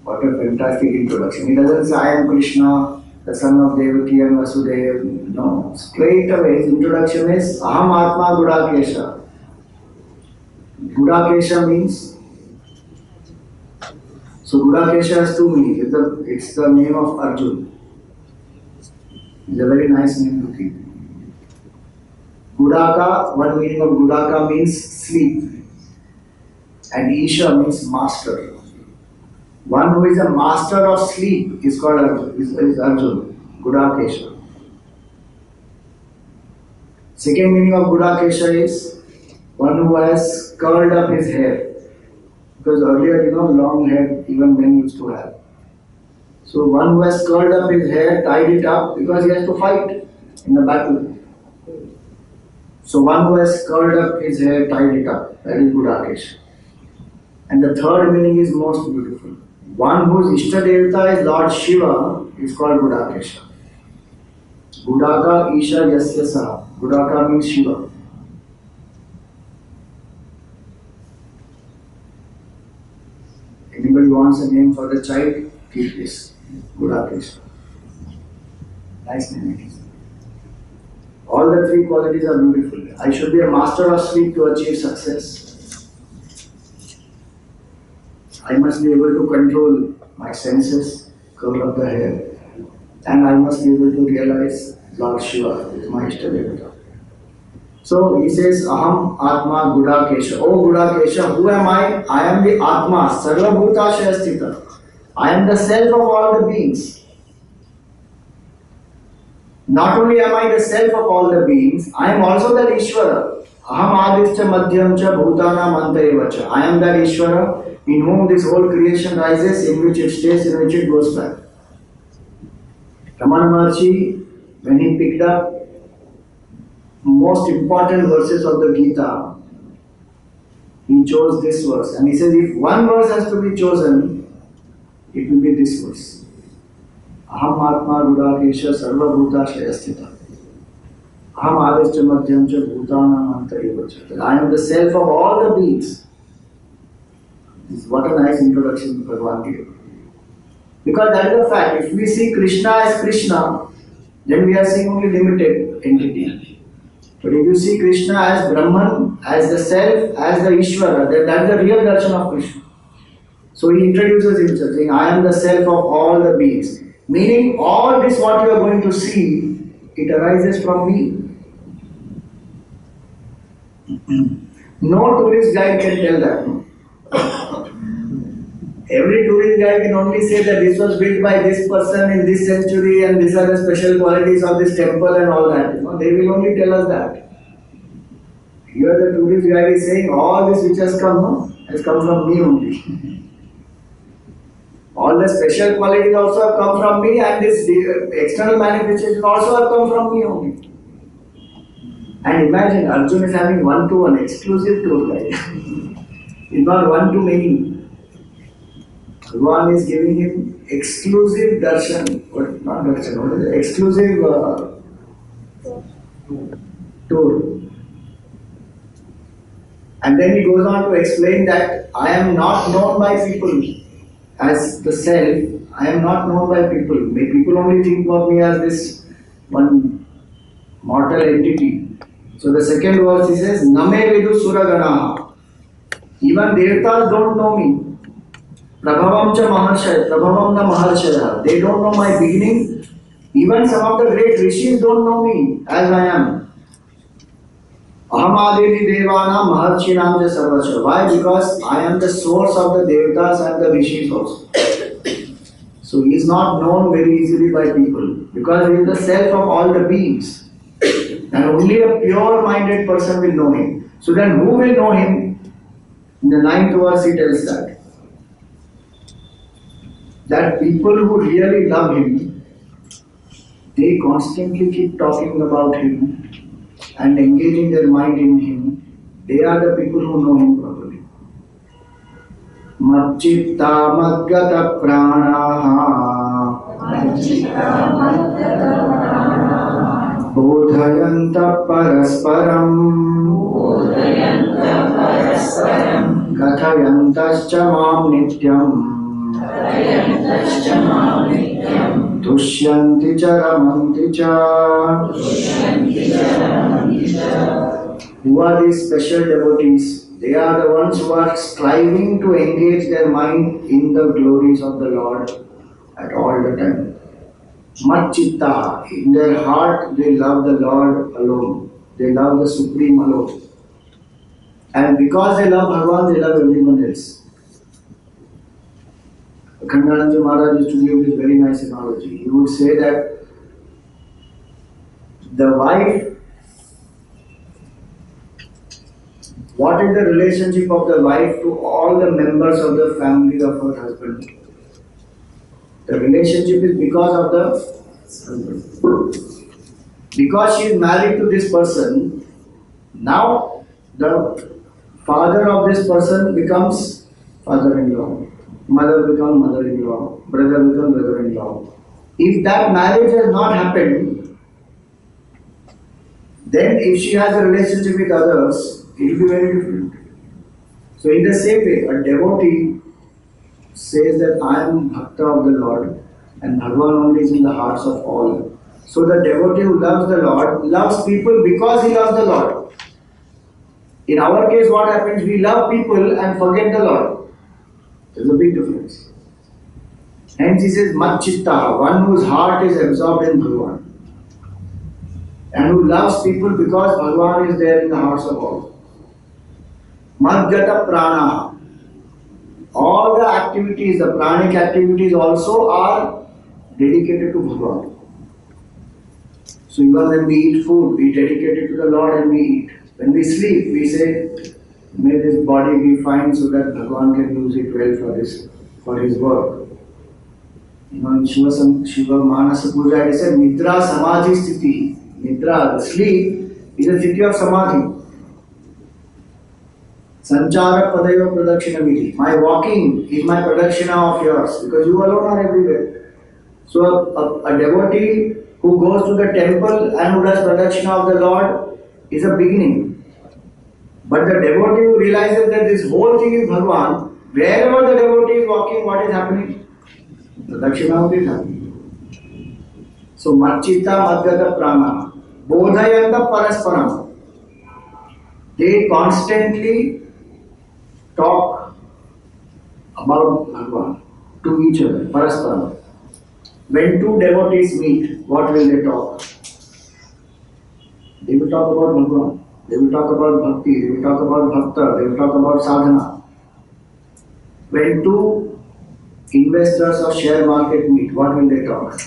What a fantastic introduction. He doesn't say, I am Krishna, the son of Devotee and Vasudeva. No. Straight away, his introduction is Aham Atma Gudakesha. Gudakesha means, so Gudakesha has two meanings. It's the name of Arjuna. It's a very nice name to keep. Gudaka, one meaning of Gudaka means sleep. And Isha means master. One who is a master of sleep is called Arjuna, is Arjuna, Gudakesha. Second meaning of Gudakesha is one who has curled up his hair. Because earlier, long hair even men used to have. So one who has curled up his hair, tied it up because he has to fight in a battle. So one who has curled up his hair, tied it up, that is Gudakesha. And the third meaning is most beautiful. One whose Ishtadevata is Lord Shiva is called Gudakesha. Gudaka Isha Yasya Saha. Gudaka means Shiva. Anybody wants a name for the child? Keep this. Gudakesha. Nice name it is. All the three qualities are beautiful. I should be a master of sleep to achieve success. I must be able to control my senses, curl up the hair, and I must be able to realize Lord Shiva is my Ishtadevata. So he says, Aham Atma Gudakesha. Oh Gudakesha, who am I? I am the Atma, Sarva Bhutashaya Sthita. I am the self of all the beings. Not only am I the self of all the beings, I am also that Ishvara. Aham Adishcha Madhyam cha Bhutana Manta eva cha. I am that Ishvara in whom this whole creation rises, in which it stays, in which it goes back. Ramana Maharshi, when he picked up most important verses of the Geeta, he chose this verse. And he says, if one verse has to be chosen, it will be this verse. Aham Atma Gudakesha Sarva Bhutashaya Sthita. Aham Adishcha Madhyam cha Bhutana Manta eva cha. I am the self of all the beings. What a nice introduction Bhagavan gave. Because that is the fact. If we see Krishna as Krishna, then we are seeing only limited entity. But if you see Krishna as Brahman, as the self, as the Ishvara, then that is the real darshan of Krishna. So he introduces himself saying, I am the self of all the beings. Meaning all this what you are going to see, it arises from me. No tourist guide can tell that. No? Every tourist guide can only say that this was built by this person in this century and these are the special qualities of this temple and all that. They will only tell us that. Here the tourist guide is saying all this which has come from me only. All the special qualities also have come from me, and this external manifestation also have come from me only. And imagine Arjuna is having one-to-one exclusive tour guide. It's not one-to-many. Bhagavan is giving him exclusive darshan. What? Not darshan. What is it? Exclusive tour. And then he goes on to explain that I am not known by people as the self. I am not known by people. May people only think of me as this one mortal entity. So the second verse he says, Name vidu suragana. Even devatas don't know me. Prabhavam cha maharshaya. Prabhavam na maharshaya. They don't know my beginning. Even some of the great rishis don't know me as I am. Ahamadevi Devana Maharshinam ja Sarvasya. Why? Because I am the source of the Devatas and the Rishis also. So he is not known very easily by people because he is the self of all the beings. And only a pure-minded person will know him. So then who will know him? In the 9th verse he tells that people who really love him, they constantly keep talking about him and engaging their mind in him. They are the people who know him properly. Macchitta madgata pranaha bodhayanta parasparam kathayantascha mam nityam Tushyanti cha ramanti cha. Who are these special devotees? They are the ones who are striving to engage their mind in the glories of the Lord at all the time. Macchitta, in their heart they love the Lord alone. They love the Supreme alone. And because they love Bhagavan, they love everyone else. Khandananji Maharaj used to give this very nice analogy. He would say that the wife, what is the relationship of the wife to all the members of the family of her husband? The relationship is because of the husband. Because she is married to this person, now the father of this person becomes father-in-law. Mother becomes mother-in-law, brother becomes brother-in-law. If that marriage has not happened, then if she has a relationship with others, it will be very different. So in the same way, a devotee says that I am Bhakta of the Lord and Bhagavan only is in the hearts of all. So the devotee who loves the Lord loves people because he loves the Lord. In our case, what happens? We love people and forget the Lord. There's a big difference. Hence he says, Macchitta, one whose heart is absorbed in Bhagavan. And who loves people because Bhagavan is there in the hearts of all. Madgata prana. All the activities, the pranic activities also are dedicated to Bhagavan. So even when we eat food, we dedicate it to the Lord and we eat. When we sleep, we say, may this body be fine so that Bhagavan can use it well for his work. You know, in Shiva Manasa Puja, it said, Nidra Samadhi Sthiti. Nidra, the sleep, is a sthiti of Samadhi. Sanchara Padayo Pradakshina Vidhi. My walking is my pradakshina of yours because you alone are everywhere. So a devotee who goes to the temple and who does pradakshina of the Lord is a beginning. But the devotee who realizes that this whole thing is Bhagavan, wherever the devotee is walking, what is happening? Pradakshina is happening. So Macchitta Madgata Prana. Bodhayanta Parasparam. They constantly talk about Bhagavan to each other, Parasparam. When two devotees meet, what will they talk? They will talk about Bhagavan. They will talk about bhakti, they will talk about bhakta, they will talk about sadhana. When two investors of share market meet, what will they talk?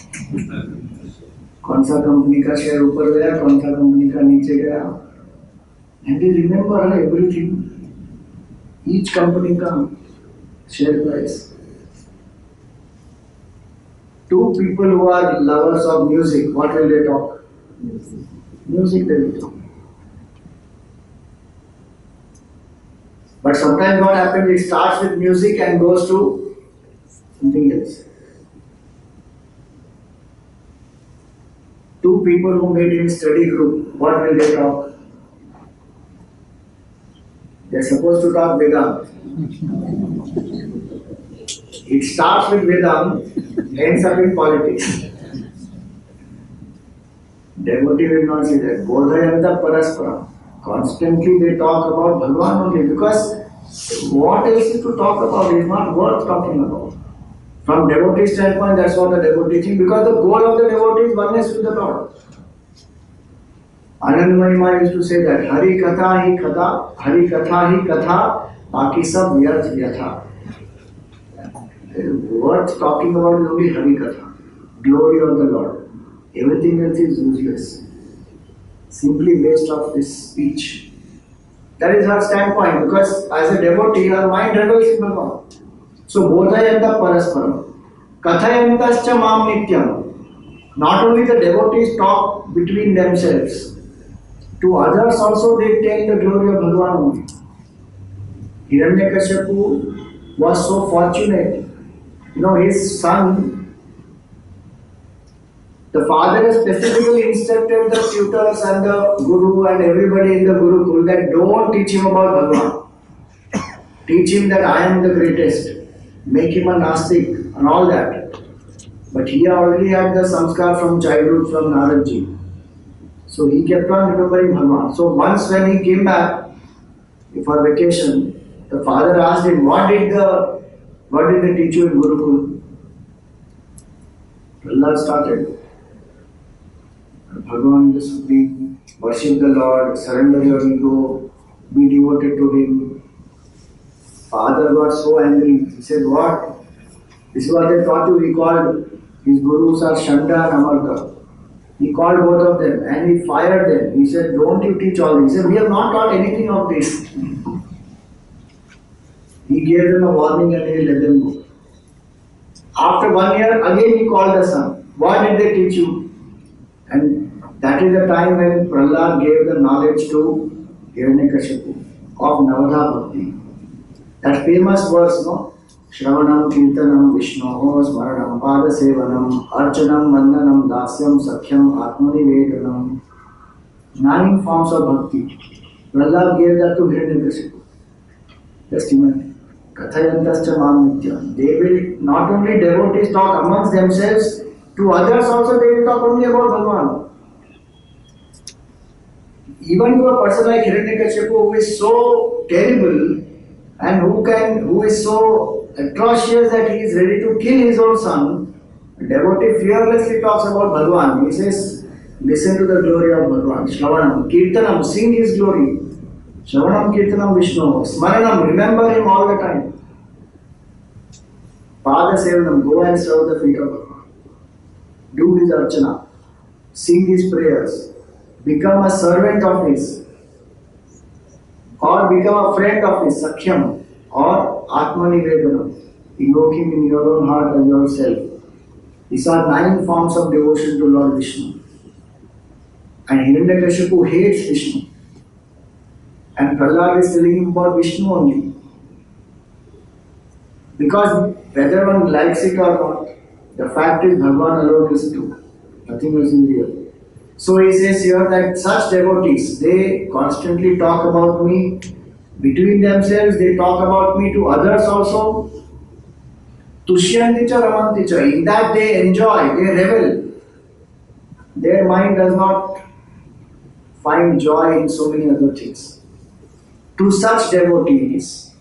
कौन सा company का share ऊपर गया, कौन सा company का नीचे गया? And they remember everything, each company का share price. Two people who are lovers of music, what will they talk? Music they will talk. But sometimes what happens, it starts with music and goes to something else. Two people who meet in study group, what will they talk? They are supposed to talk Vedanta. It starts with Vedanta, ends up in politics. Devotee will not say that. Bodhayanta Paraspara. Constantly they talk about Bhagavan only because what else is to talk about is not worth talking about. From devotee standpoint, that's what the devotee thinks because the goal of the devotee is oneness with the Lord. Anand Mahima used to say that Hari Katha hi Katha, Hari Katha hi Katha, Baki sab vyarth vyatha. Worth talking about is only Hari Katha, glory of the Lord. Everything else is useless. Simply waste of this speech. That is her standpoint because as a devotee, her mind revels in Bhagavan. So, bodhayanta parasparam. Kathayantascha mam nityam. Not only the devotees talk between themselves, to others also they tell the glory of Bhagavan only. Hiranyakashipu was so fortunate. His son, the father has specifically instructed the tutors and the guru and everybody in the Gurukul that don't teach him about Bhagavan. Teach him that I am the greatest. Make him a Nastik and all that. But he already had the samskar from childhood from Naradji. So he kept on remembering Bhagavan. So once when he came back for vacation, the father asked him, what did they teach you in Gurukul? Prahlad started. Bhagavan is the Supreme, worship the Lord, surrender your ego, be devoted to Him. Father got so angry. He said, what? This is what they taught you. He called his gurus are Shanda and Amarta. He called both of them and he fired them. He said, don't you teach all this. He said, we have not taught anything of this. He gave them a warning and he let them go. After 1 year, again he called the son. What did they teach you? And that is the time when Prahlad gave the knowledge to Hiranyakashipu of Navadha Bhakti. That famous verse, no? Shravanam, Kirtanam, Vishnoho, Smaranam, Padasevanam, Archanam, Vandanam, Dasyam, Sakhyam, Atmanivedanam. 9 forms of bhakti. Prahlad gave that to Hiranyakashipu. Just imagine. Kathayantascha mam nitya. They will not only devotees talk amongst themselves, to others also they will talk only about Bhagavan. Even to a person like Hiranyakashipu who is so terrible and who is so atrocious that he is ready to kill his own son, a devotee fearlessly talks about Bhagavan. He says, listen to the glory of Bhagavan. Shravanam, Kirtanam, sing his glory. Shravanam, Kirtanam, Vishnu. Smaranam, remember him all the time. Padasevanam, go and serve the feet of Bhagavan. Do his archana. Sing his prayers. Become a servant of his. Or become a friend of his, Sakhyam. Or Atmanivedanam. Invoke him in your own heart as yourself. These are 9 forms of devotion to Lord Vishnu. And Hiranyakashipu hates Vishnu. And Prahlad is telling him about Vishnu only. Because whether one likes it or not, the fact is Bhagavan alone is true. Nothing else is real. So he says here that such devotees, they constantly talk about me between themselves, they talk about me to others also. Tushyanticha ramanticha. In that they enjoy, they revel. Their mind does not find joy in so many other things. To such devotees,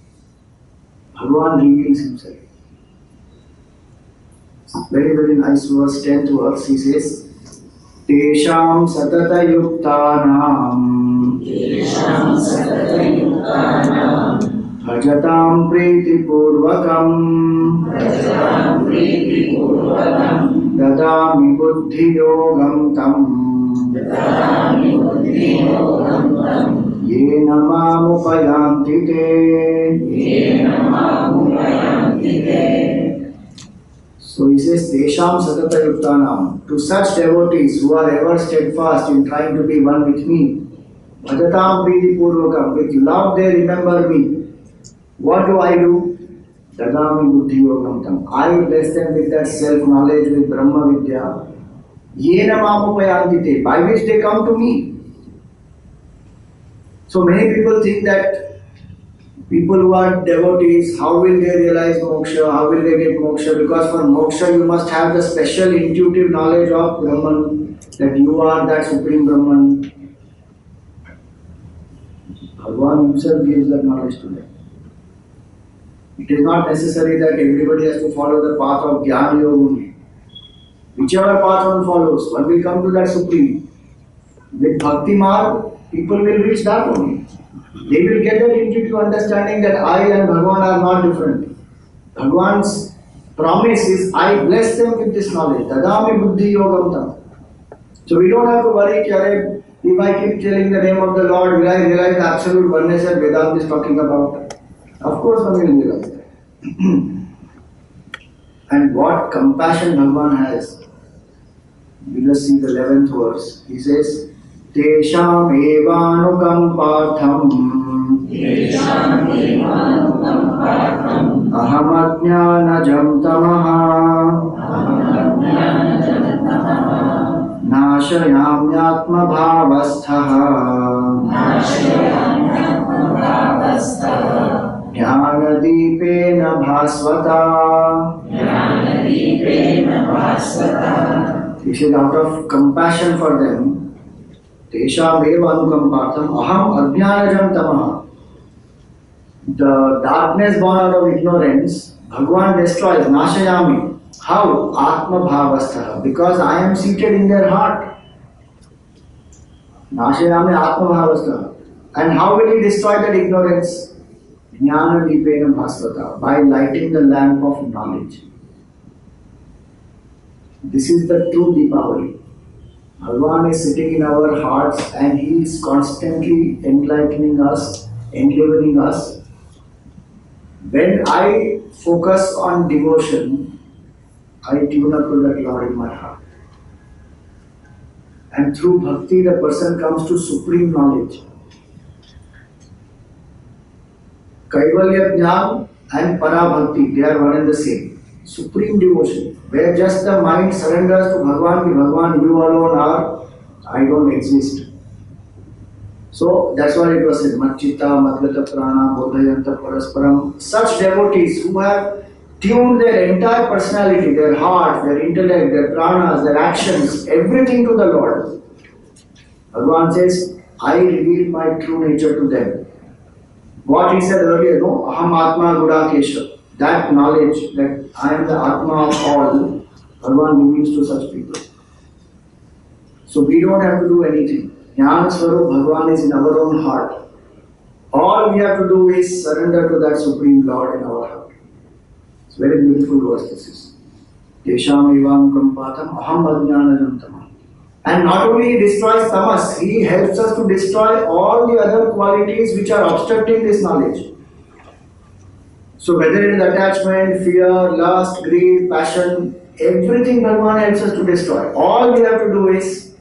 Bhagavan reveals himself. Very, very nice verse, 10th verse, he says, Tesham satata yuktanam bhajatam priti purvakam dadami buddhi yogam tam yena mamupayanti te. So he says, Desham Satata Yuktanam, to such devotees who are ever steadfast in trying to be one with me, Bhajatam Priti Purvakam, with love they remember me. What do I do? Dadami Buddhi Yogam Tam. I bless them with that self-knowledge, with Brahma Vidya. Yena Mamupayantite, by which they come to me. So many people think that people who are devotees, how will they realize moksha? How will they get moksha? Because for moksha you must have the special intuitive knowledge of Brahman, that you are that supreme Brahman. Bhagavan himself gives that knowledge to them. It is not necessary that everybody has to follow the path of Jnana Yoga only. Whichever path one follows, one will come to that supreme. With Bhakti Marg, people will reach that only. They will get that intuitive understanding that I and Bhagavan are not different. Bhagavan's promise is, I bless them with this knowledge. Dadami Buddhi Yogam Tam. So we don't have to worry, if I keep telling the name of the Lord, will I realize the absolute oneness that Vedanta is talking about? Of course one will realize that. And what compassion Bhagavan has. You just see the 11th verse. He says, Tesham evanukampatham aham ajnanajam tamaha nashayamyatma bhavasthaha jnanadipena bhasvata. This is out of compassion for them. Tesham eva anukampatham aham ajnanajam tamaha. The darkness born out of ignorance, Bhagavan destroys, nashayami. How? Atma bhavastha. Because I am seated in their heart. Nashayami atma bhavastha. And how will he destroy that ignorance? Jnana dipena bhasvata. By lighting the lamp of knowledge. This is the true Deepavali. Bhagavan is sitting in our hearts and he is constantly enlightening us, enlivening us. When I focus on devotion, I tune up to that Lord in my heart. And through bhakti, the person comes to supreme knowledge. Kaivalya Jnana and Parabhakti, they are one and the same. Supreme devotion, where just the mind surrenders to Bhagavan, Bhagavan, you alone are, I don't exist. So that's why it was said, Matchita, Madgata Prana, Bodhayanta Parasparam. Such devotees who have tuned their entire personality, their heart, their intellect, their pranas, their actions, everything to the Lord. Bhagavan says, I reveal my true nature to them. What he said earlier, no? Aham Atma Gudakesha. That knowledge that I am the Atma of all, Bhagavan reveals to such people. So we don't have to do anything. Jnana Swarup Bhagavan is in our own heart. All we have to do is surrender to that Supreme Lord in our heart. It's a very beautiful verse this is. Tesham evam kampatham aham ajnanajam tamam. And not only he destroys tamas, he helps us to destroy all the other qualities which are obstructing this knowledge. So whether it is attachment, fear, lust, greed, passion, everything Bhagavan helps us to destroy. All we have to do is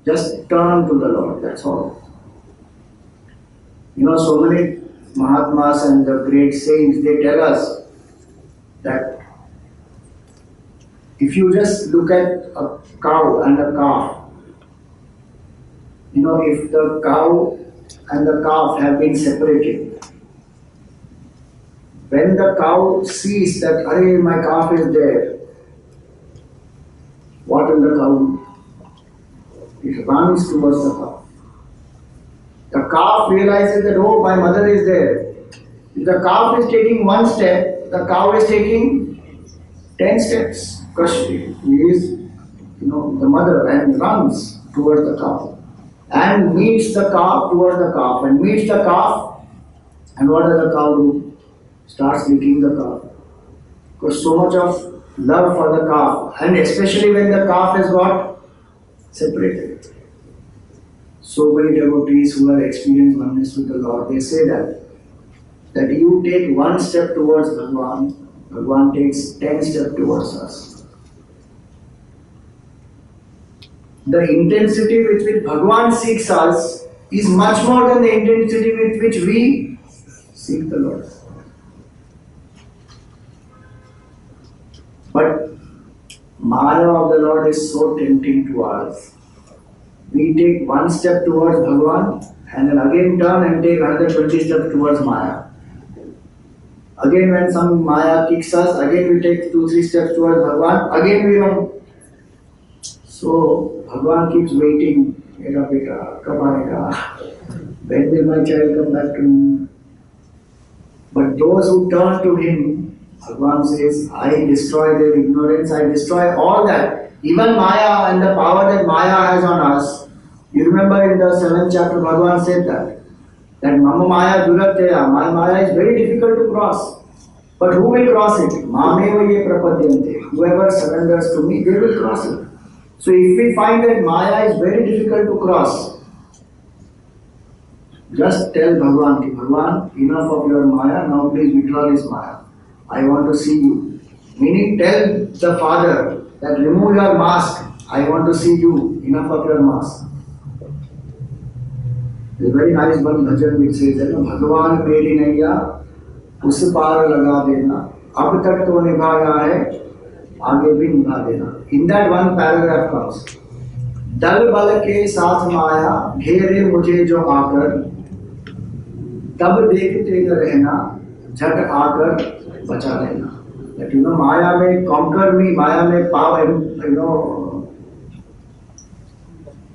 just turn to the Lord, that's all. You know, so many Mahatmas and the great saints, they tell us that if you just look at a cow and a calf, you know, if the cow and the calf have been separated, when the cow sees that, Arey, my calf is there, what will the cow do? It runs towards the calf. The calf realizes that, oh, my mother is there. If the calf is taking one step, the cow is taking 10 steps. Because she is, you know, the mother and runs towards the calf. And meets the calf towards the calf. And meets the calf. And what does the cow do? Starts licking the calf. Because so much of love for the calf. And especially when the calf is what? Separated. So many devotees who have experienced oneness with the Lord, they say that you take one step towards Bhagavan Bhagavan takes 10 steps towards us. The intensity with which Bhagavan seeks us is much more than the intensity with which we seek the Lord. But Maya of the Lord is so tempting to us. We take one step towards Bhagavan and then again turn and take another 20 steps towards Maya. Again when some Maya kicks us, again we take 2-3 steps towards Bhagavan, again we run. So Bhagavan keeps waiting. Beta, beta, kab aayega? When will my child come back to me? But those who turn to him, Bhagavan says, I destroy their ignorance, I destroy all that. Even Maya and the power that Maya has on us. You remember in the 7th chapter, Bhagavan said that Mama Maya Duratya, my Maya is very difficult to cross. But who will cross it? Mameva ye prapadyante. Whoever surrenders to me, they will cross it. So if we find that Maya is very difficult to cross, just tell Bhagavan, Bhagavan, enough of your Maya, now please withdraw this Maya. I want to see you. Meaning tell the Father that remove your mask, I want to see you, enough of your mask. There's a very nice one bhajan which says that Bhagavan meri naiya उस पार लगा देना अब तक तो निभाया है आगे भी निभा देना. In that one paragraph comes दल बल के साथ माया घेरे मुझे जो आकर तब देखते न रहना झट आकर बचा लेना. That Maya may conquer me, Maya may power,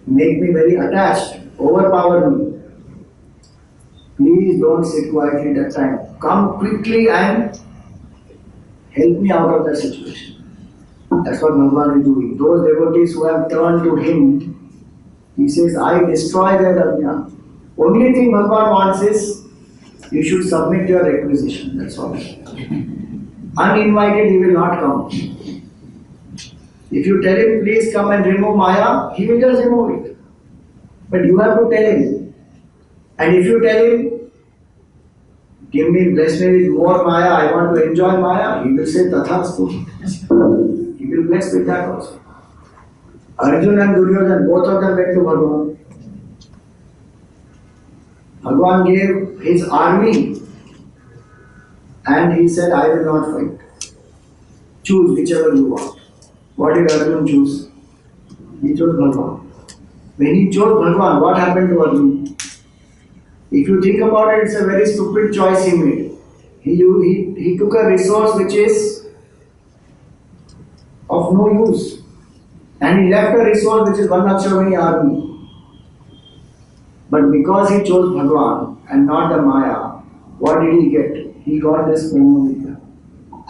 make me very attached, overpower me. Please don't sit quietly that time. Come quickly and help me out of that situation. That's what Bhagavan is doing. Those devotees who have turned to him, he says, I destroy their ajna. Only thing Bhagavan wants is, you should submit your requisition. That's all. Uninvited, he will not come. If you tell him, please come and remove Maya, he will just remove it. But you have to tell him. And if you tell him, bless me with more Maya, I want to enjoy Maya, he will say Tathastu. He will bless with that also. Arjuna and Duryodhana, both of them went to Bhagavan. Bhagavan gave his army and he said, I will not fight. Choose whichever you want. What did Arjuna choose? He chose Bhagavan. When he chose Bhagavan, what happened to Arjuna? If you think about it, it's a very stupid choice he made. He took a resource which is of no use. And he left a resource which is Varnakshramani army. But because he chose Bhagavan and not the Maya, what did he get? He got this Brahma.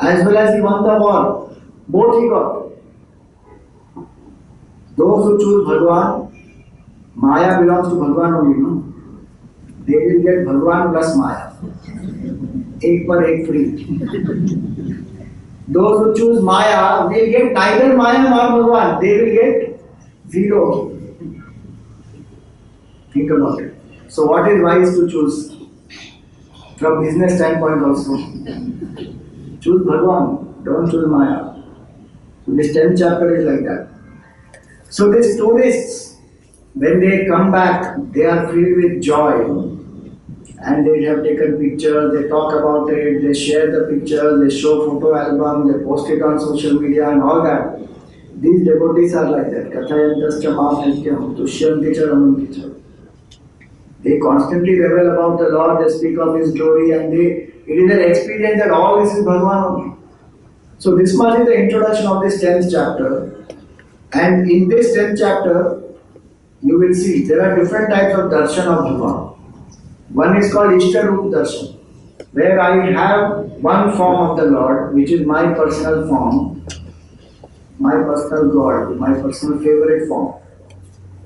As well as he won the war. Both he got. Those who choose Bhagavan, Maya belongs to Bhagavan only, no? They will get Bhagavan plus Maya. Ek par ek free. Those who choose Maya will get neither Maya nor Bhagavan. They will get zero. Think about it. So what is wise to choose? From business standpoint also. Choose Bhagavan. Don't choose Maya. So this 10th chapter is like that. So these tourists, when they come back, they are filled with joy. And they have taken pictures, they talk about it, they share the pictures, they show photo album, they post it on social media and all that. These devotees are like that. Kathayantascha maam nityam tushyanti cha ramanti cha. They constantly revel about the Lord, they speak of His glory and it is an experience that all this is Bhagavan only. So this much is the introduction of this 10th chapter. And in this 10th chapter, you will see there are different types of darshan of Bhagavan. One is called Ishtarup Darshan, where I have one form of the Lord, which is my personal form, my personal God, my personal favorite form.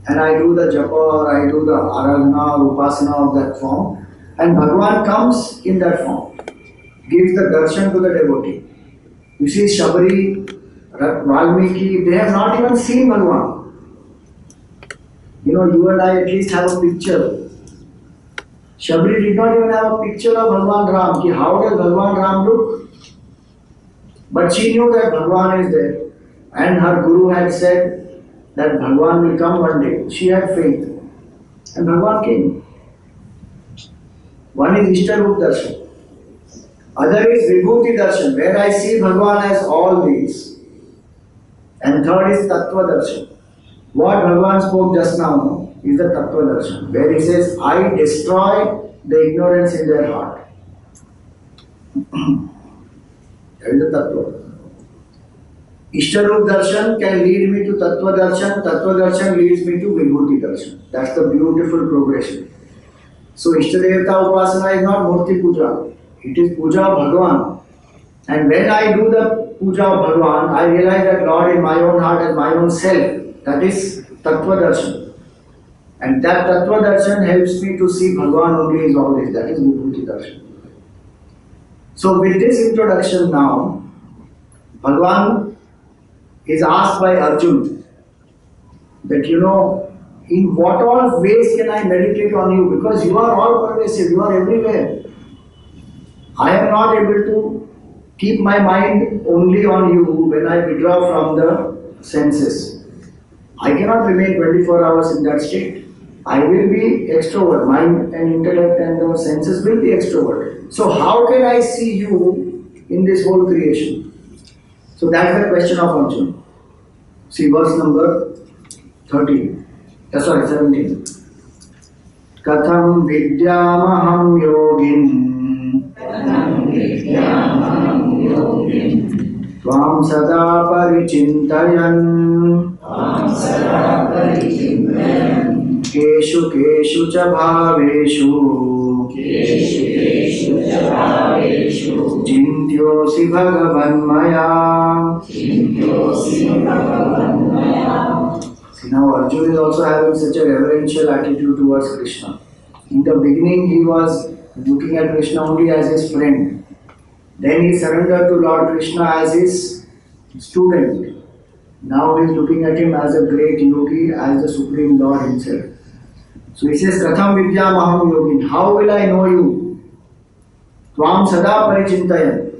And I do the japa or I do the aradhana or upasana of that form. And Bhagavan comes in that form, gives the darshan to the devotee. You see Shabari, Valmiki, they have not even seen Bhagavan. You and I at least have a picture. Shabari did not even have a picture of Bhagavan Ram. How does Bhagavan Ram look? But she knew that Bhagwan is there, and her Guru had said that Bhagwan will come one day. She had faith, and Bhagwan came. One is Ishtarup Darshan, other is Vibhuti Darshan, where I see Bhagwan as all these, and third is Tattva Darshan. What Bhagwan spoke just now is the Tattva Darshan, where he says, I destroy the ignorance in their heart. That is the Tattva. Ishtarup Darshan can lead me to Tattva Darshan, Tattva Darshan leads me to Vibhuti Darshan. That's the beautiful progression. So Ishtadevata Upasana is not Murti Puja, it is Puja of Bhagwan. And when I do the Puja of Bhagwan, I realize that Lord in my own heart as my own self. That is Tattva Darshan. And that Tattva Darshan helps me to see Bhagwan only is all this. That is Vibhuti Darshan. So with this introduction now, Bhagwan is asked by Arjuna that in what all ways can I meditate on you? Because you are all pervasive, you are everywhere. I am not able to keep my mind only on you when I withdraw from the senses. I cannot remain 24 hours in that state. I will be extrovert, mind and intellect and the senses will be extrovert. So how can I see you in this whole creation? So that's the question of Arjuna. See verse number 17. Katham vidyamaham yogin Tvam sada parichintayan Keshu keshu cha bhaveshu Chintyosi bhagavan maya. See, now Arjuna is also having such a reverential attitude towards Krishna. In the beginning he was looking at Krishna only as his friend. Then he surrendered to Lord Krishna as his student. Now he is looking at him as a great yogi, as the Supreme Lord himself. So he says, Katham vidyamaham yogin. How will I know you? Tvam sada parichintayan.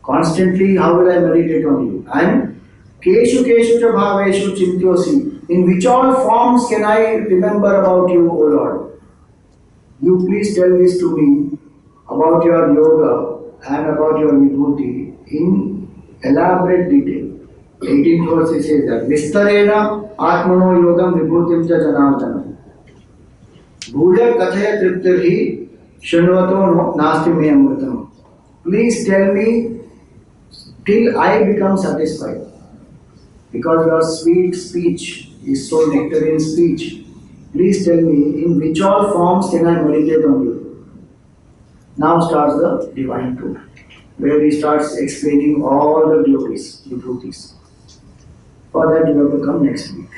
Constantly, how will I meditate on you? And keshu keshu cha bhaveshu chintyosi. In which all forms can I remember about you, O Lord? You please tell this to me about your yoga and about your vibhuti in elaborate detail. 18th verse it says that Vistarena Atmano Yogam Vibhutim cha Janardana Bhuja Kathaya Triptirhi Shanvato Nasti Me Amritam. Please tell me till I become satisfied. Because your sweet speech is so nectarine speech. Please tell me in which all forms can I meditate on you. Now starts the divine truth, where he starts explaining all the glories, the Vibhutis. For that you have to come next week.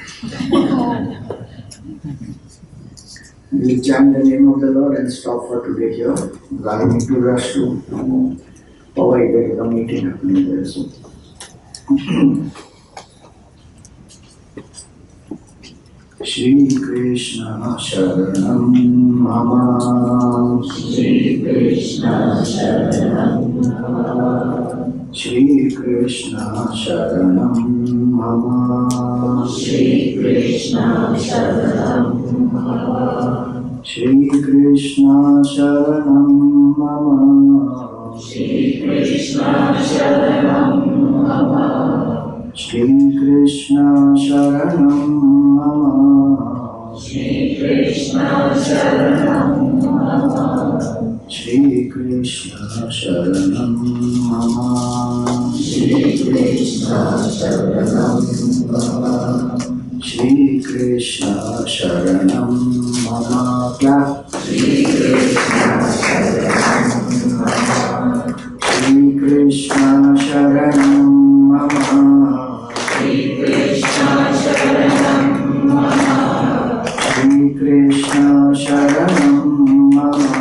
We will chant the name of the Lord and stop for today here. I need to rush to Powai, there is a meeting happening there soon. Shri Krishna Sharanam Mama. Shri Krishna Sharanam Mama. Shri Krishna Sharanam Mama. Shri Krishna Sharanam Mama. Shri Krishna Sharanam Mama. Shri Krishna Sharanam Mama. Shri Krishna Sharanam Mama. Shri Krishna Sharanam Mama. Shri Krishna Sharanam Mama. Shri Krishna Sharanam Mama. Shri Krishna Sharanam Mama. Clap. Shri Krishna Sharanam Mama. Shri Krishna Sharanam Mama. Shri Krishna Sharanam Mama. Shri Krishna Sharanam Mama.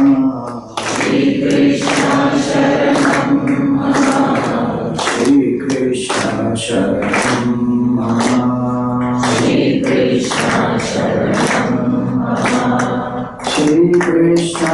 Shri Krishna Sharanam Mama. Shri Krishna Sharanam Mama. Shri Krishna Sharanam Mama. Shri Krishna